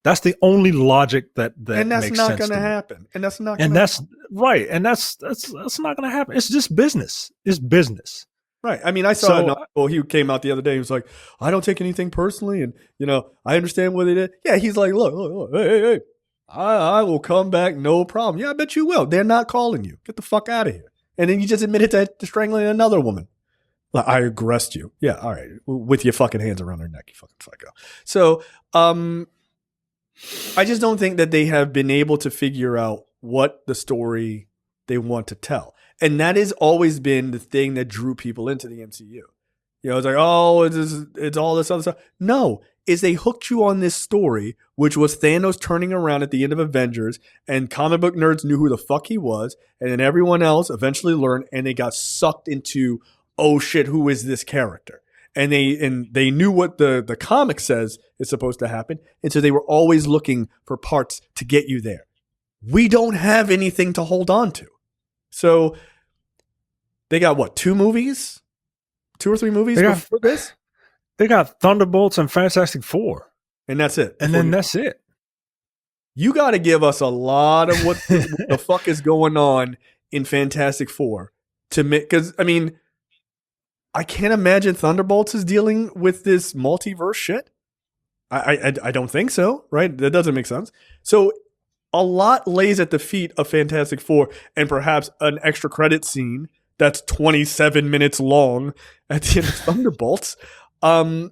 That's the only logic that and that's makes not sense going to happen. And that's not. And that's right. And that's not going to happen. It's just business. It's business. Right. I mean, I saw he came out the other day. He was like, I don't take anything personally. And, you know, I understand what they did. Yeah. He's like, look, hey. I will come back. No problem. Yeah, I bet you will. They're not calling you. Get the fuck out of here. And then you just admitted to strangling another woman. Like, I aggressed you. Yeah, all right. With your fucking hands around her neck, you fucking psycho. So, I just don't think that they have been able to figure out what the story they want to tell. And that has always been the thing that drew people into the MCU. You know, it's like, oh, it's all this other stuff. No, is they hooked you on this story, which was Thanos turning around at the end of Avengers, and comic book nerds knew who the fuck he was, and then everyone else eventually learned, and they got sucked into, oh shit, who is this character? And they knew what the comic says is supposed to happen, and so they were always looking for parts to get you there. We don't have anything to hold on to. So they got what, 2 movies? 2 or 3 movies before this? They got Thunderbolts and Fantastic Four. And that's it. And then that's it. You got to give us a lot of what the fuck is going on in Fantastic Four to make, because, I mean, I can't imagine Thunderbolts is dealing with this multiverse shit. I don't think so, right? That doesn't make sense. So a lot lays at the feet of Fantastic Four, and perhaps an extra credit scene that's 27 minutes long at the end of Thunderbolts. A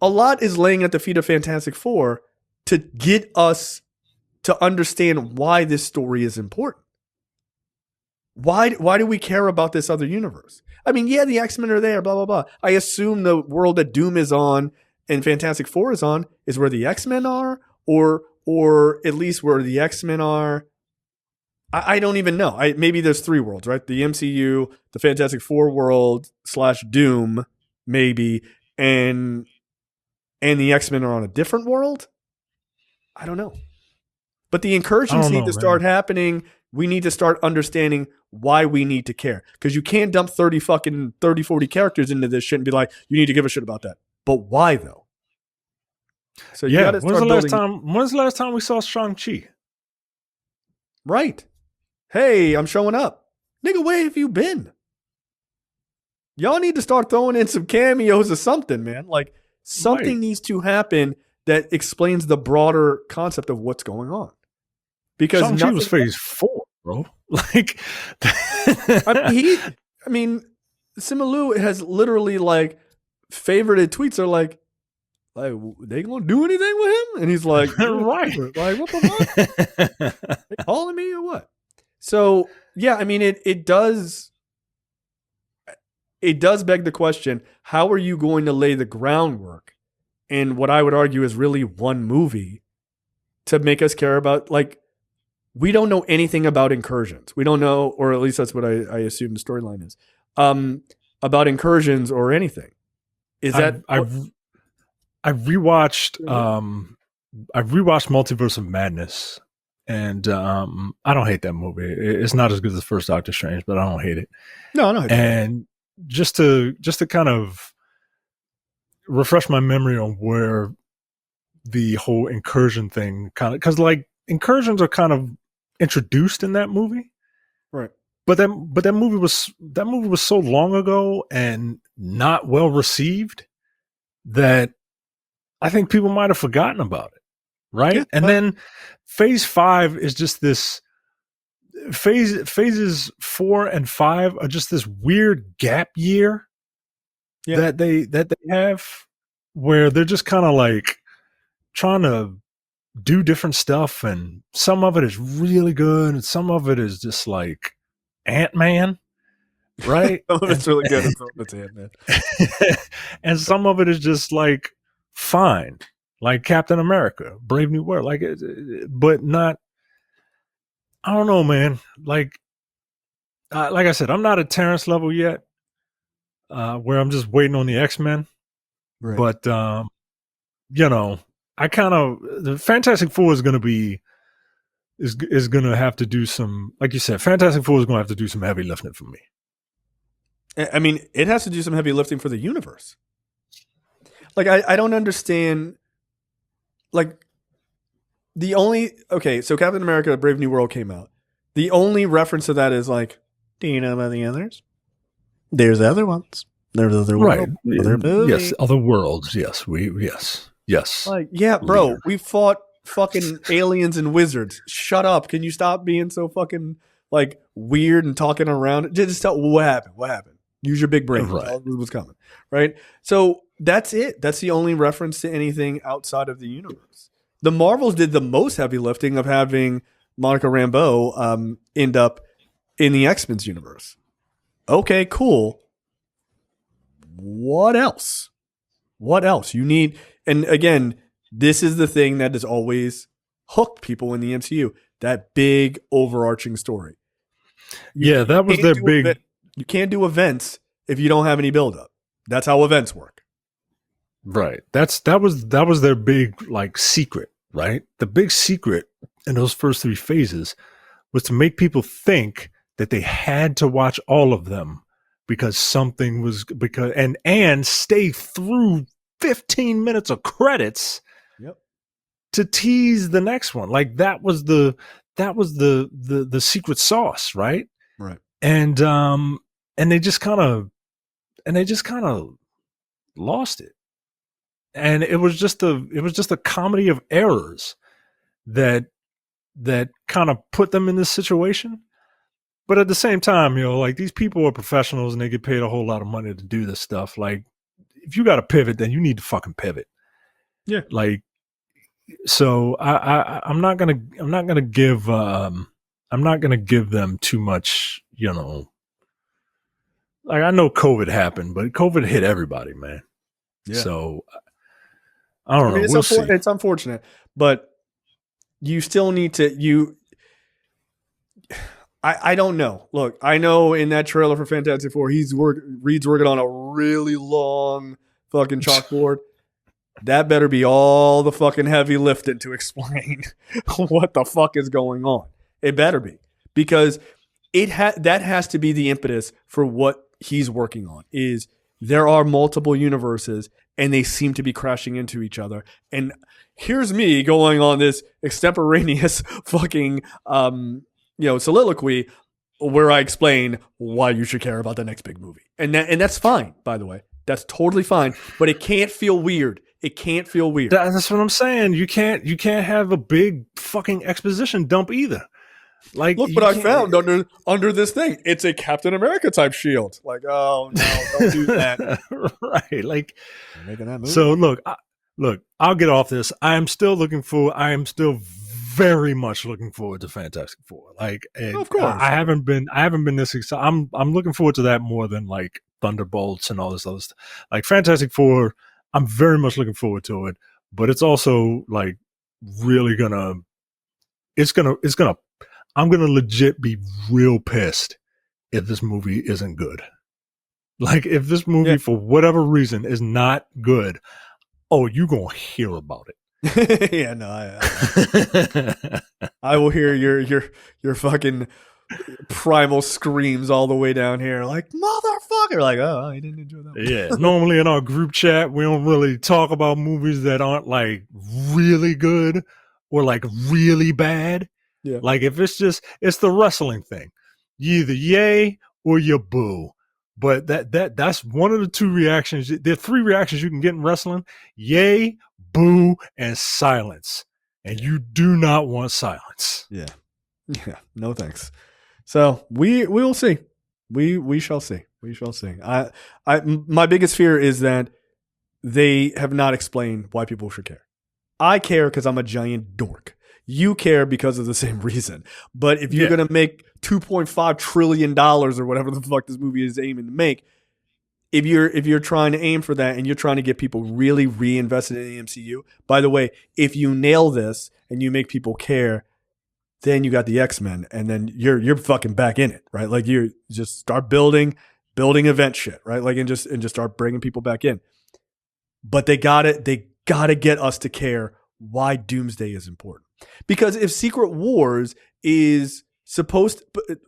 lot is laying at the feet of Fantastic Four to get us to understand why this story is important. Why do we care about this other universe? I mean, yeah, the X-Men are there, blah, blah, blah. I assume the world that Doom is on and Fantastic Four is on is where the X-Men are, or at least where the X-Men are. I don't even know. Maybe there's 3 worlds, right? The MCU, the Fantastic Four world / Doom, maybe, and the X-Men are on a different world? I don't know. But the incursions need to start happening. We need to start understanding why we need to care. Because you can't dump 30, 40 characters into this shit and be like, you need to give a shit about that. But why, though? So you gotta start when's the last time we saw Shang-Chi? Right. Hey, I'm showing up. Nigga, where have you been? Y'all need to start throwing in some cameos or something, man. Like, something needs to happen that explains the broader concept of what's going on. Because Shang-Chi was phase 4, bro. Like, I mean, Simu has literally like favorited tweets are like they gonna do anything with him? And he's like, right, like what the fuck? They calling me or what? So yeah, I mean, it does beg the question: how are you going to lay the groundwork in what I would argue is really one movie to make us care about, like? We don't know anything about incursions. We don't know, or at least that's what I assume the storyline is, about incursions or anything. Is that I rewatched Multiverse of Madness, and I don't hate that movie. It's not as good as the first Doctor Strange, but I don't hate it. No, I don't hate it. And just to kind of refresh my memory on where the whole incursion thing kind of, because like incursions are kind of introduced in that movie, right? But that movie was so long ago and not well received that I think people might have forgotten about it, right? Yeah, and then phase 5 is just this phases 4 and 5 are just this weird gap year that they have, where they're just kind of like trying to do different stuff, and some of it is really good and some of it is just like Ant-Man, right? Some of it's really good and some of it's Ant-Man. And some of it is just like fine, like Captain America, Brave New World, like but not, I don't know, man. Like I said, I'm not at Terrence level yet, where I'm just waiting on the X-Men, right. But you know, I kind of, the Fantastic Four is going to be, is going to have to do some, like you said, Fantastic Four is going to have to do some heavy lifting for me. I mean, it has to do some heavy lifting for the universe. Like, I don't understand, like, so Captain America, Brave New World came out. The only reference to that is like, do you know about the others? There's other ones. There's other worlds. Right. Other movies. Yes, other worlds. Yes, Yes. Like, yeah, bro, we fought fucking aliens and wizards. Shut up. Can you stop being so fucking like weird and talking around? Just tell what happened. What happened? Use your big brain. Right. That was coming, right? So that's it. That's the only reference to anything outside of the universe. The Marvels did the most heavy lifting of having Monica Rambeau end up in the X-Men's universe. Okay, cool. What else? What else? You need, and again, this is the thing that has always hooked people in the MCU. That big overarching story. That was their big. You can't do events if you don't have any buildup. That's how events work. Right. That was their big like secret, right? The big secret in those first 3 phases was to make people think that they had to watch all of them because something was and stay through 15 minutes of credits to tease the next one. Like that was the secret sauce, right? Right. And they just kind of lost it. And it was just a comedy of errors that kind of put them in this situation. But at the same time, like these people are professionals and they get paid a whole lot of money to do this stuff. Like if you got to pivot, then you need to fucking pivot. Yeah. Like, so I'm not gonna give them too much, like I know COVID happened, but COVID hit everybody, man. Yeah. So I don't know. It's unfortunate, but you still need to I don't know. Look, I know in that trailer for Fantastic Four, Reed's working on a really long fucking chalkboard. That better be all the fucking heavy lifting to explain what the fuck is going on. It better be, because that has to be the impetus for what he's working on. Is there are multiple universes and they seem to be crashing into each other. And here's me going on this extemporaneous fucking soliloquy where I explain why you should care about the next big movie. And that's fine, by the way. That's totally fine, but it can't feel weird. It can't feel weird. That's what I'm saying. You can't have a big fucking exposition dump either. Like, look what I found under this thing. It's a Captain America type shield. Like, oh no, don't do that. Right. Like, you're making that movie. So look, I'll get off this. I am still very much looking forward to Fantastic Four. Like, of course, I haven't been this excited. I'm looking forward to that more than like Thunderbolts and all this other stuff. Like Fantastic Four, I'm very much looking forward to it, but it's also like really I'm gonna legit be real pissed if this movie isn't good. Like if this movie for whatever reason is not good, you gonna hear about it. Yeah, no, I will hear your fucking primal screams all the way down here, like motherfucker, like I didn't enjoy that one. Yeah, normally in our group chat we don't really talk about movies that aren't like really good or like really bad. Yeah, like if it's the wrestling thing, you either yay or you boo. But that's one of the 2 reactions. There are 3 reactions you can get in wrestling: yay, boo, and silence. And you do not want silence. Yeah. No thanks. So we will see. We shall see. We shall see. My biggest fear is that they have not explained why people should care. I care because I'm a giant dork. You care because of the same reason. But if you're going to make $2.5 trillion or whatever the fuck this movie is aiming to make, if you're trying to aim for that and you're trying to get people really reinvested in the MCU, by the way, if you nail this and you make people care, then you got the X-Men and then you're fucking back in it, right? Like you just start building event shit, right? Like and just start bringing people back in. But they got to get us to care why Doomsday is important. Because if Secret Wars is supposed to,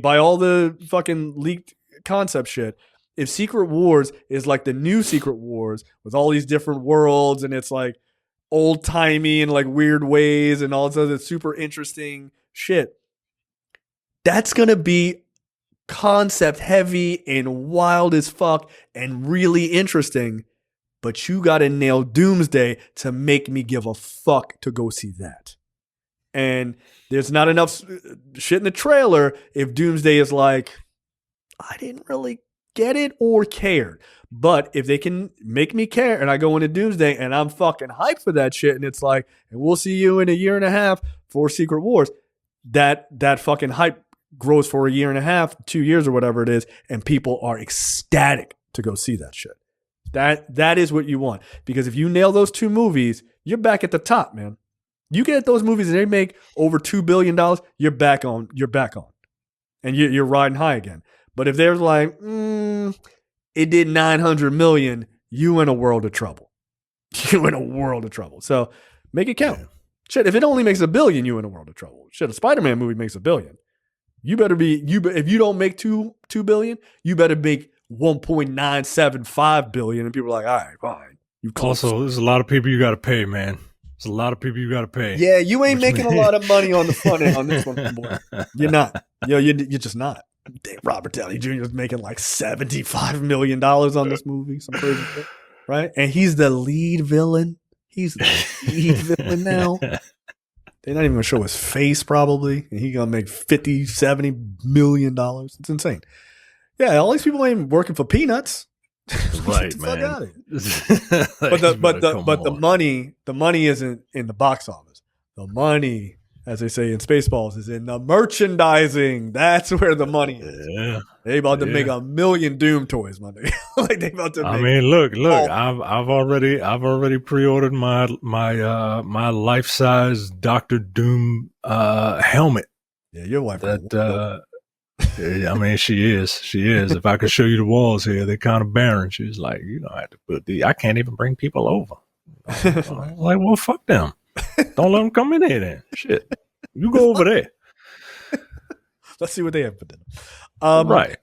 by all the fucking leaked concept shit, if Secret Wars is like the new Secret Wars with all these different worlds and it's like old timey and like weird ways and all this other super interesting shit, that's going to be concept heavy and wild as fuck and really interesting. But you got to nail Doomsday to make me give a fuck to go see that. And there's not enough shit in the trailer if Doomsday is like, I didn't really get it or cared. But if they can make me care and I go into Doomsday and I'm fucking hyped for that shit and it's like, and we'll see you in a year and a half for Secret Wars, that fucking hype grows for a year and a half, 2 years or whatever it is, and people are ecstatic to go see that shit. That is what you want. Because if you nail those 2 movies, you're back at the top, man. You get those movies and they make over $2 billion, you're back on. And you're riding high again. But if they're like, it did 900 million, you in a world of trouble. You in a world of trouble. So make it count. Yeah. Shit, if it only makes $1 billion, you in a world of trouble. Shit, a Spider-Man movie makes $1 billion. You better be if you don't make $2 billion, you better make $1.975 billion. And people are like, all right, fine. You close. Also, there's a lot of people you got to pay, man. There's a lot of people you got to pay. Yeah, you ain't making a lot of money on the front end on this one, boy. You're not. You're just not. Robert Downey Jr. is making like $75 million on this movie, some crazy shit, right? And he's the lead villain. He's the lead villain now. They're not even gonna show his face probably, and he's gonna make $50-70 million. It's insane. Yeah, all these people ain't working for peanuts. Right, man. Fuck out of here. But the money isn't in the box office. The money, as they say in Spaceballs, is in the merchandising. That's where the money is. Yeah. They about to make 1 million Doom toys, my nigga. Like they about to. I mean, look. I've already pre-ordered my life-size Doctor Doom helmet. Yeah, your wife. I mean, she is. If I could show you the walls here, they're kind of barren. She's like, I have to put I can't even bring people over. I'm like, well, fuck them. Don't let them come in here then. Shit. You go over there. Let's see what they have for dinner. Right.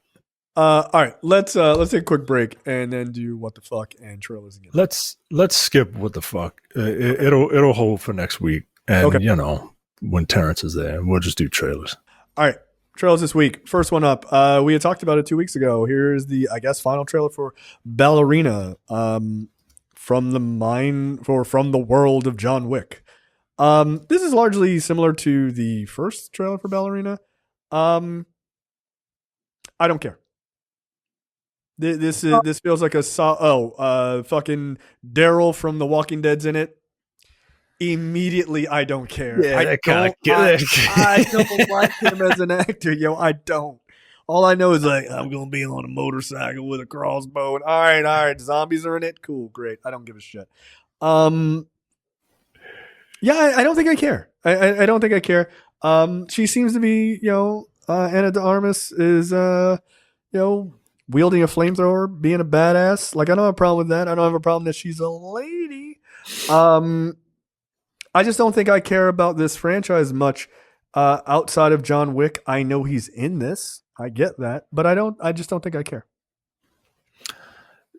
All right. Let's take a quick break and then do what the fuck and trailers again. Let's skip what the fuck. It'll hold for next week. And okay. When Terrence is there, we'll just do trailers. All right. Trailers this week. First one up. We had talked about it 2 weeks ago. Here's the, I guess, final trailer for Ballerina. From the world of John Wick. This is largely similar to the first trailer for Ballerina. I don't care. This feels like fucking Daryl from The Walking Dead's in it. Immediately, I don't care. Yeah, I don't like him as an actor, yo. I don't. All I know is like I'm gonna be on a motorcycle with a crossbow. And all right. Zombies are in it. Cool, great. I don't give a shit. Yeah, I don't think I care. I don't think I care. She seems to be, Ana de Armas is, wielding a flamethrower, being a badass. Like I don't have a problem with that. I don't have a problem that she's a lady. I just don't think I care about this franchise much. Outside of John Wick, I know he's in this. I get that, but I just don't think I care.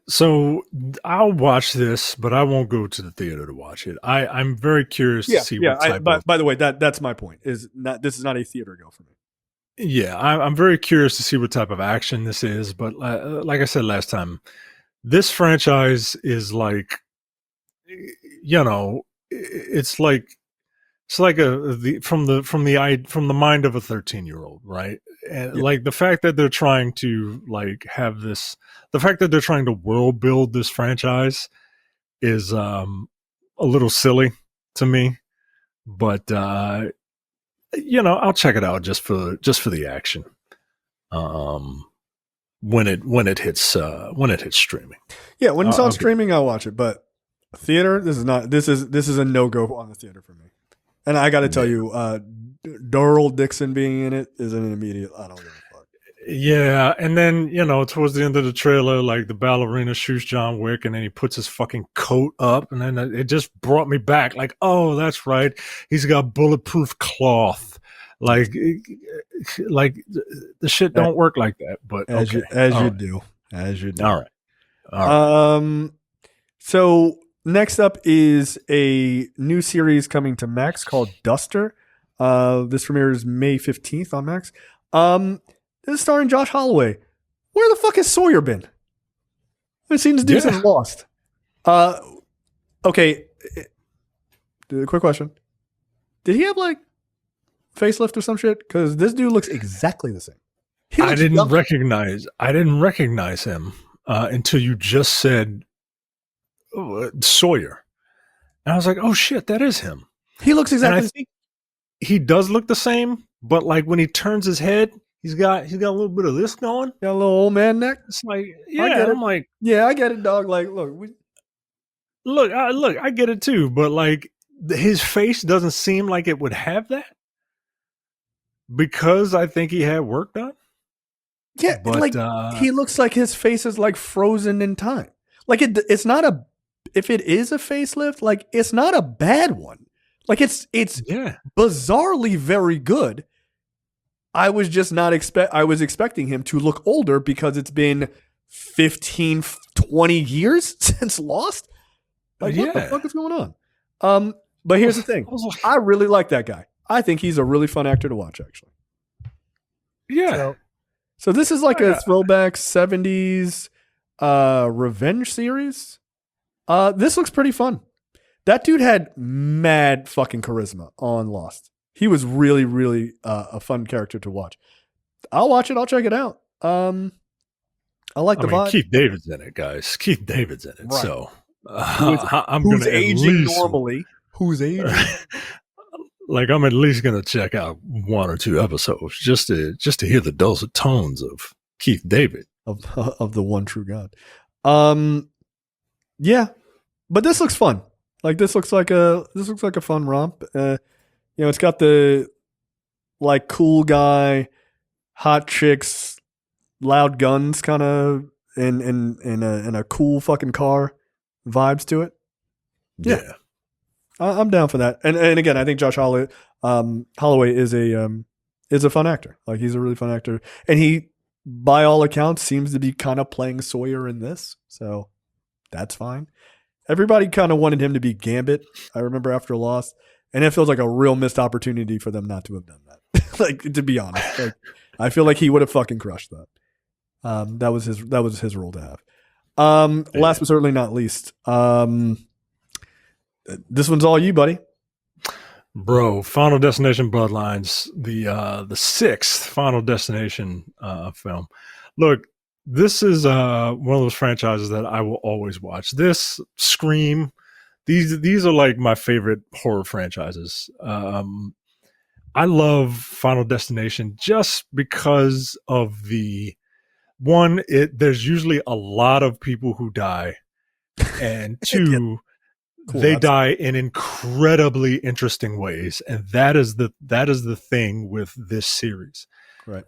So I'll watch this, but I won't go to the theater to watch it. I'm very curious to see what type of... By the way, that's my point. This is not a theater go for me. Yeah, I'm very curious to see what type of action this is, but like I said last time, this franchise is like, it's like from the mind of a 13-year-old, right? And like the fact that they're trying to like have this, the fact that they're trying to world build this franchise is a little silly to me. But I'll check it out just for the action. When it hits streaming. Yeah, when it's on streaming, I'll watch it. But theater, this is a no-go on the theater for me. And I got to tell you, Daryl Dixon being in it is an immediate, I don't give a fuck. Yeah, and then, towards the end of the trailer, like the ballerina shoots John Wick and then he puts his fucking coat up and then it just brought me back. Like, oh, that's right. He's got bulletproof cloth. Like the shit don't work like that. But as you do. All right. So next up is a new series coming to Max called Duster. This premieres May 15th on Max. This is starring Josh Holloway. Where the fuck has Sawyer been? I've seen this dude since Lost. Okay. Quick question. Did he have like facelift or some shit? Because this dude looks exactly the same. He looks younger. I didn't recognize him until you just said Sawyer. And I was like, oh shit, that is him. He looks And I exactly. think he does look the same, but like when he turns his head, he's got a little bit of this going. Got a little old man neck. It's like, I yeah, get it. I'm like, Yeah, I get it, dog. Like, look, I get it too, but like his face doesn't seem like it would have that because I think he had work done. yeah, But like he looks like his face is like frozen in time. Like it's not a. If it is a facelift, like it's not a bad one. Like it's yeah, bizarrely very good. I was just not I was expecting him to look older because it's been 15, 20 years since Lost. Like, what the fuck is going on? But here's the thing. I really like that guy. I think he's a really fun actor to watch, actually. Yeah. So this is like a throwback 70s revenge series. This looks pretty fun. That dude had mad fucking charisma on Lost. He was really, really a fun character to watch. I'll watch it. I'll check it out. I like the vibe. Keith David's in it, guys. Keith David's in it. Right. So I'm who's aging normally. Who's aging. Like I'm at least going to check out one or two episodes just to hear the dulcet tones of Keith David. Of the one true God. Yeah. But this looks fun. Like this looks like a fun romp. It's got the like cool guy, hot chicks, loud guns kind of in a cool fucking car vibes to it. Yeah. I'm down for that. And again, I think Josh Holloway is a fun actor. Like he's a really fun actor. And he, by all accounts, seems to be kind of playing Sawyer in this. So that's fine. Everybody kind of wanted him to be Gambit, I remember, after Lost. And it feels like a real missed opportunity for them not to have done that. Like, to be honest. Like, I feel like he would have fucking crushed that. That was his role to have. Last but certainly not least, this one's all you, buddy. Bro, Final Destination Bloodlines, the sixth Final Destination film. Look, this is one of those franchises that I will always watch. This, Scream, these are like my favorite horror franchises. I love Final Destination just because of there's usually a lot of people who die, and two, cool, they die in incredibly interesting ways, and that is the thing with this series, right?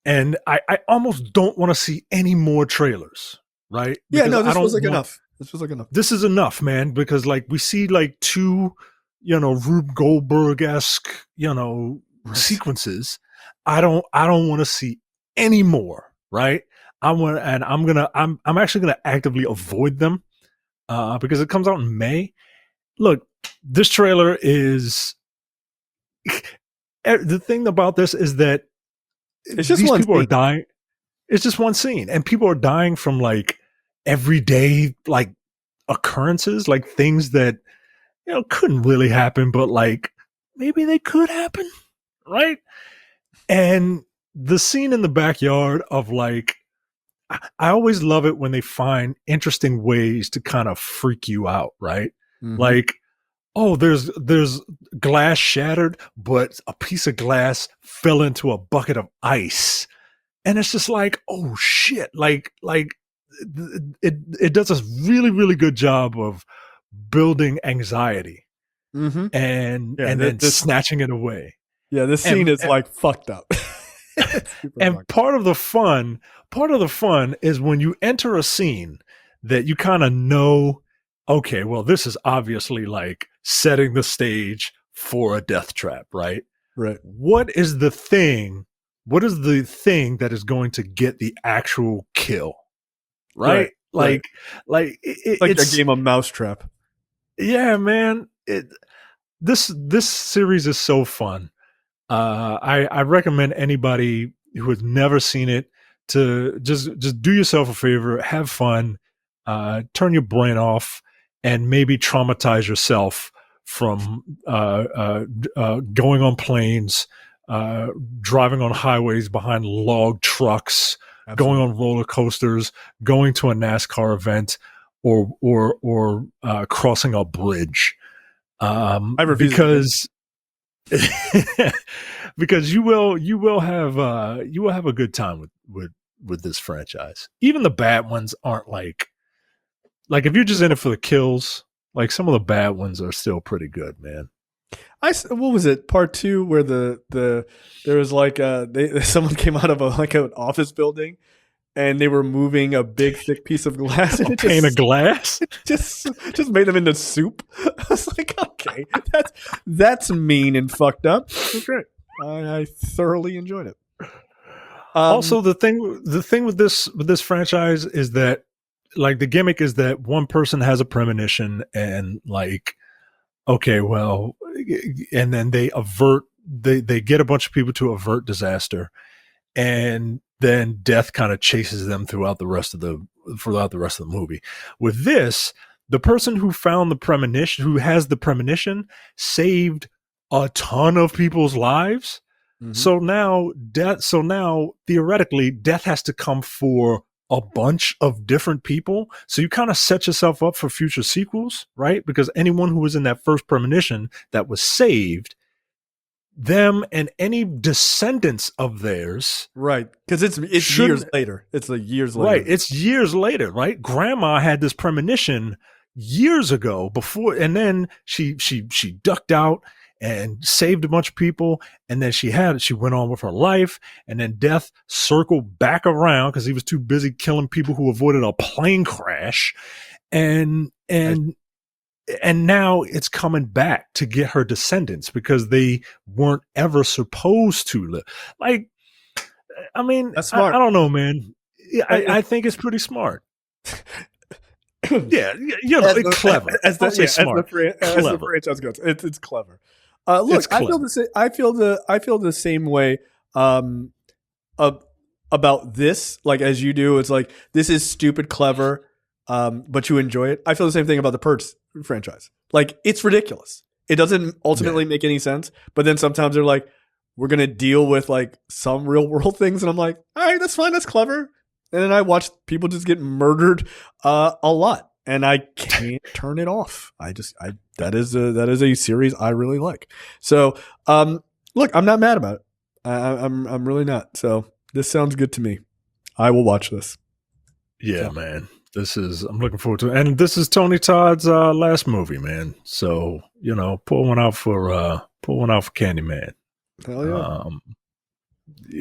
And I almost don't want to see any more trailers, right? Yeah, no, this was like enough. This was like enough. This is enough, man, because like we see like two, Rube Goldberg-esque, right, sequences. I don't want to see any more, right? I'm actually gonna actively avoid them because it comes out in May. Look, this trailer is the thing about this is that it's just these people are dying. It's just one scene, and people are dying from like everyday like occurrences, like things that couldn't really happen, but like maybe they could happen, right? And the scene in the backyard of like, I always love it when they find interesting ways to kind of freak you out, right? Mm-hmm. Like, oh, there's glass shattered, but a piece of glass fell into a bucket of ice. And it's just like, oh shit. Like it does a really, really good job of building anxiety, mm-hmm, and then snatching it away. Yeah, this scene is like fucked up. And part of the fun is when you enter a scene that you kind of know, okay, well, this is obviously like setting the stage for a death trap, right? Right. What is the thing that is going to get the actual kill? Right? Like it's a game of Mousetrap. Yeah, man. This series is so fun. I recommend anybody who has never seen it to just do yourself a favor, have fun, turn your brain off, and maybe traumatize yourself from going on planes, driving on highways behind log trucks, Absolutely. going on roller coasters, going to a NASCAR event, or crossing a bridge. I refuse Because because you will have a good time with this franchise. Even the bad ones aren't like if you're just in it for the kills. Like some of the bad ones are still pretty good, man. What was it? Part 2 where there was like someone came out of an office building and they were moving a big thick piece of glass and a pane of glass. just made them into soup. I was like, okay, that's mean and fucked up. That's great. I thoroughly enjoyed it. Also, the thing with this franchise is that like the gimmick is that one person has a premonition and like, okay, well, and then they get a bunch of people to avert disaster, and then death kind of chases them throughout the rest of the movie. With this, the person who found the premonition, who has the premonition, saved a ton of people's lives. Mm-hmm. So now theoretically, death has to come for a bunch of different people. So you kind of set yourself up for future sequels, right? Because anyone who was in that first premonition that was saved, them and any descendants of theirs, right? Because it's years later. It's like years later, right? It's years later, right? Grandma had this premonition years ago before, and then she ducked out and saved a bunch of people, and then she went on with her life, and then death circled back around because he was too busy killing people who avoided a plane crash, and now it's coming back to get her descendants because they weren't ever supposed to live. Like, I mean, that's smart. I don't know, man. I think it's pretty smart. Yeah, clever. As the franchise goes, it's clever. Look, I feel the same way about this. Like as you do, it's like this is stupid clever, but you enjoy it. I feel the same thing about the Purge franchise. Like it's ridiculous. It doesn't ultimately make any sense. But then sometimes they're like, we're gonna deal with like some real world things, and I'm like, all right, that's fine, that's clever. And then I watch people just get murdered a lot. And I can't turn it off. That is a series I really like. So, look, I'm not mad about it. I'm really not. So this sounds good to me. I will watch this. Yeah, man. I'm looking forward to it. And this is Tony Todd's last movie, man. So, pull one out for Candyman. Hell yeah.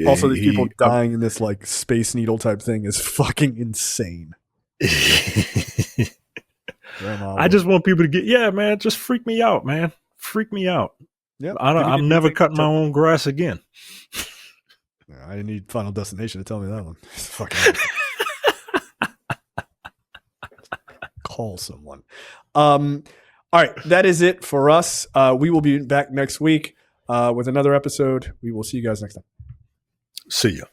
Also, these people dying in this like Space Needle type thing is fucking insane. I just want people to just freak me out, man. Freak me out. Yeah, I'm never cutting my own grass again. I need Final Destination to tell me that one. Fucking call someone. All right, that is it for us. We will be back next week with another episode. We will see you guys next time. See ya.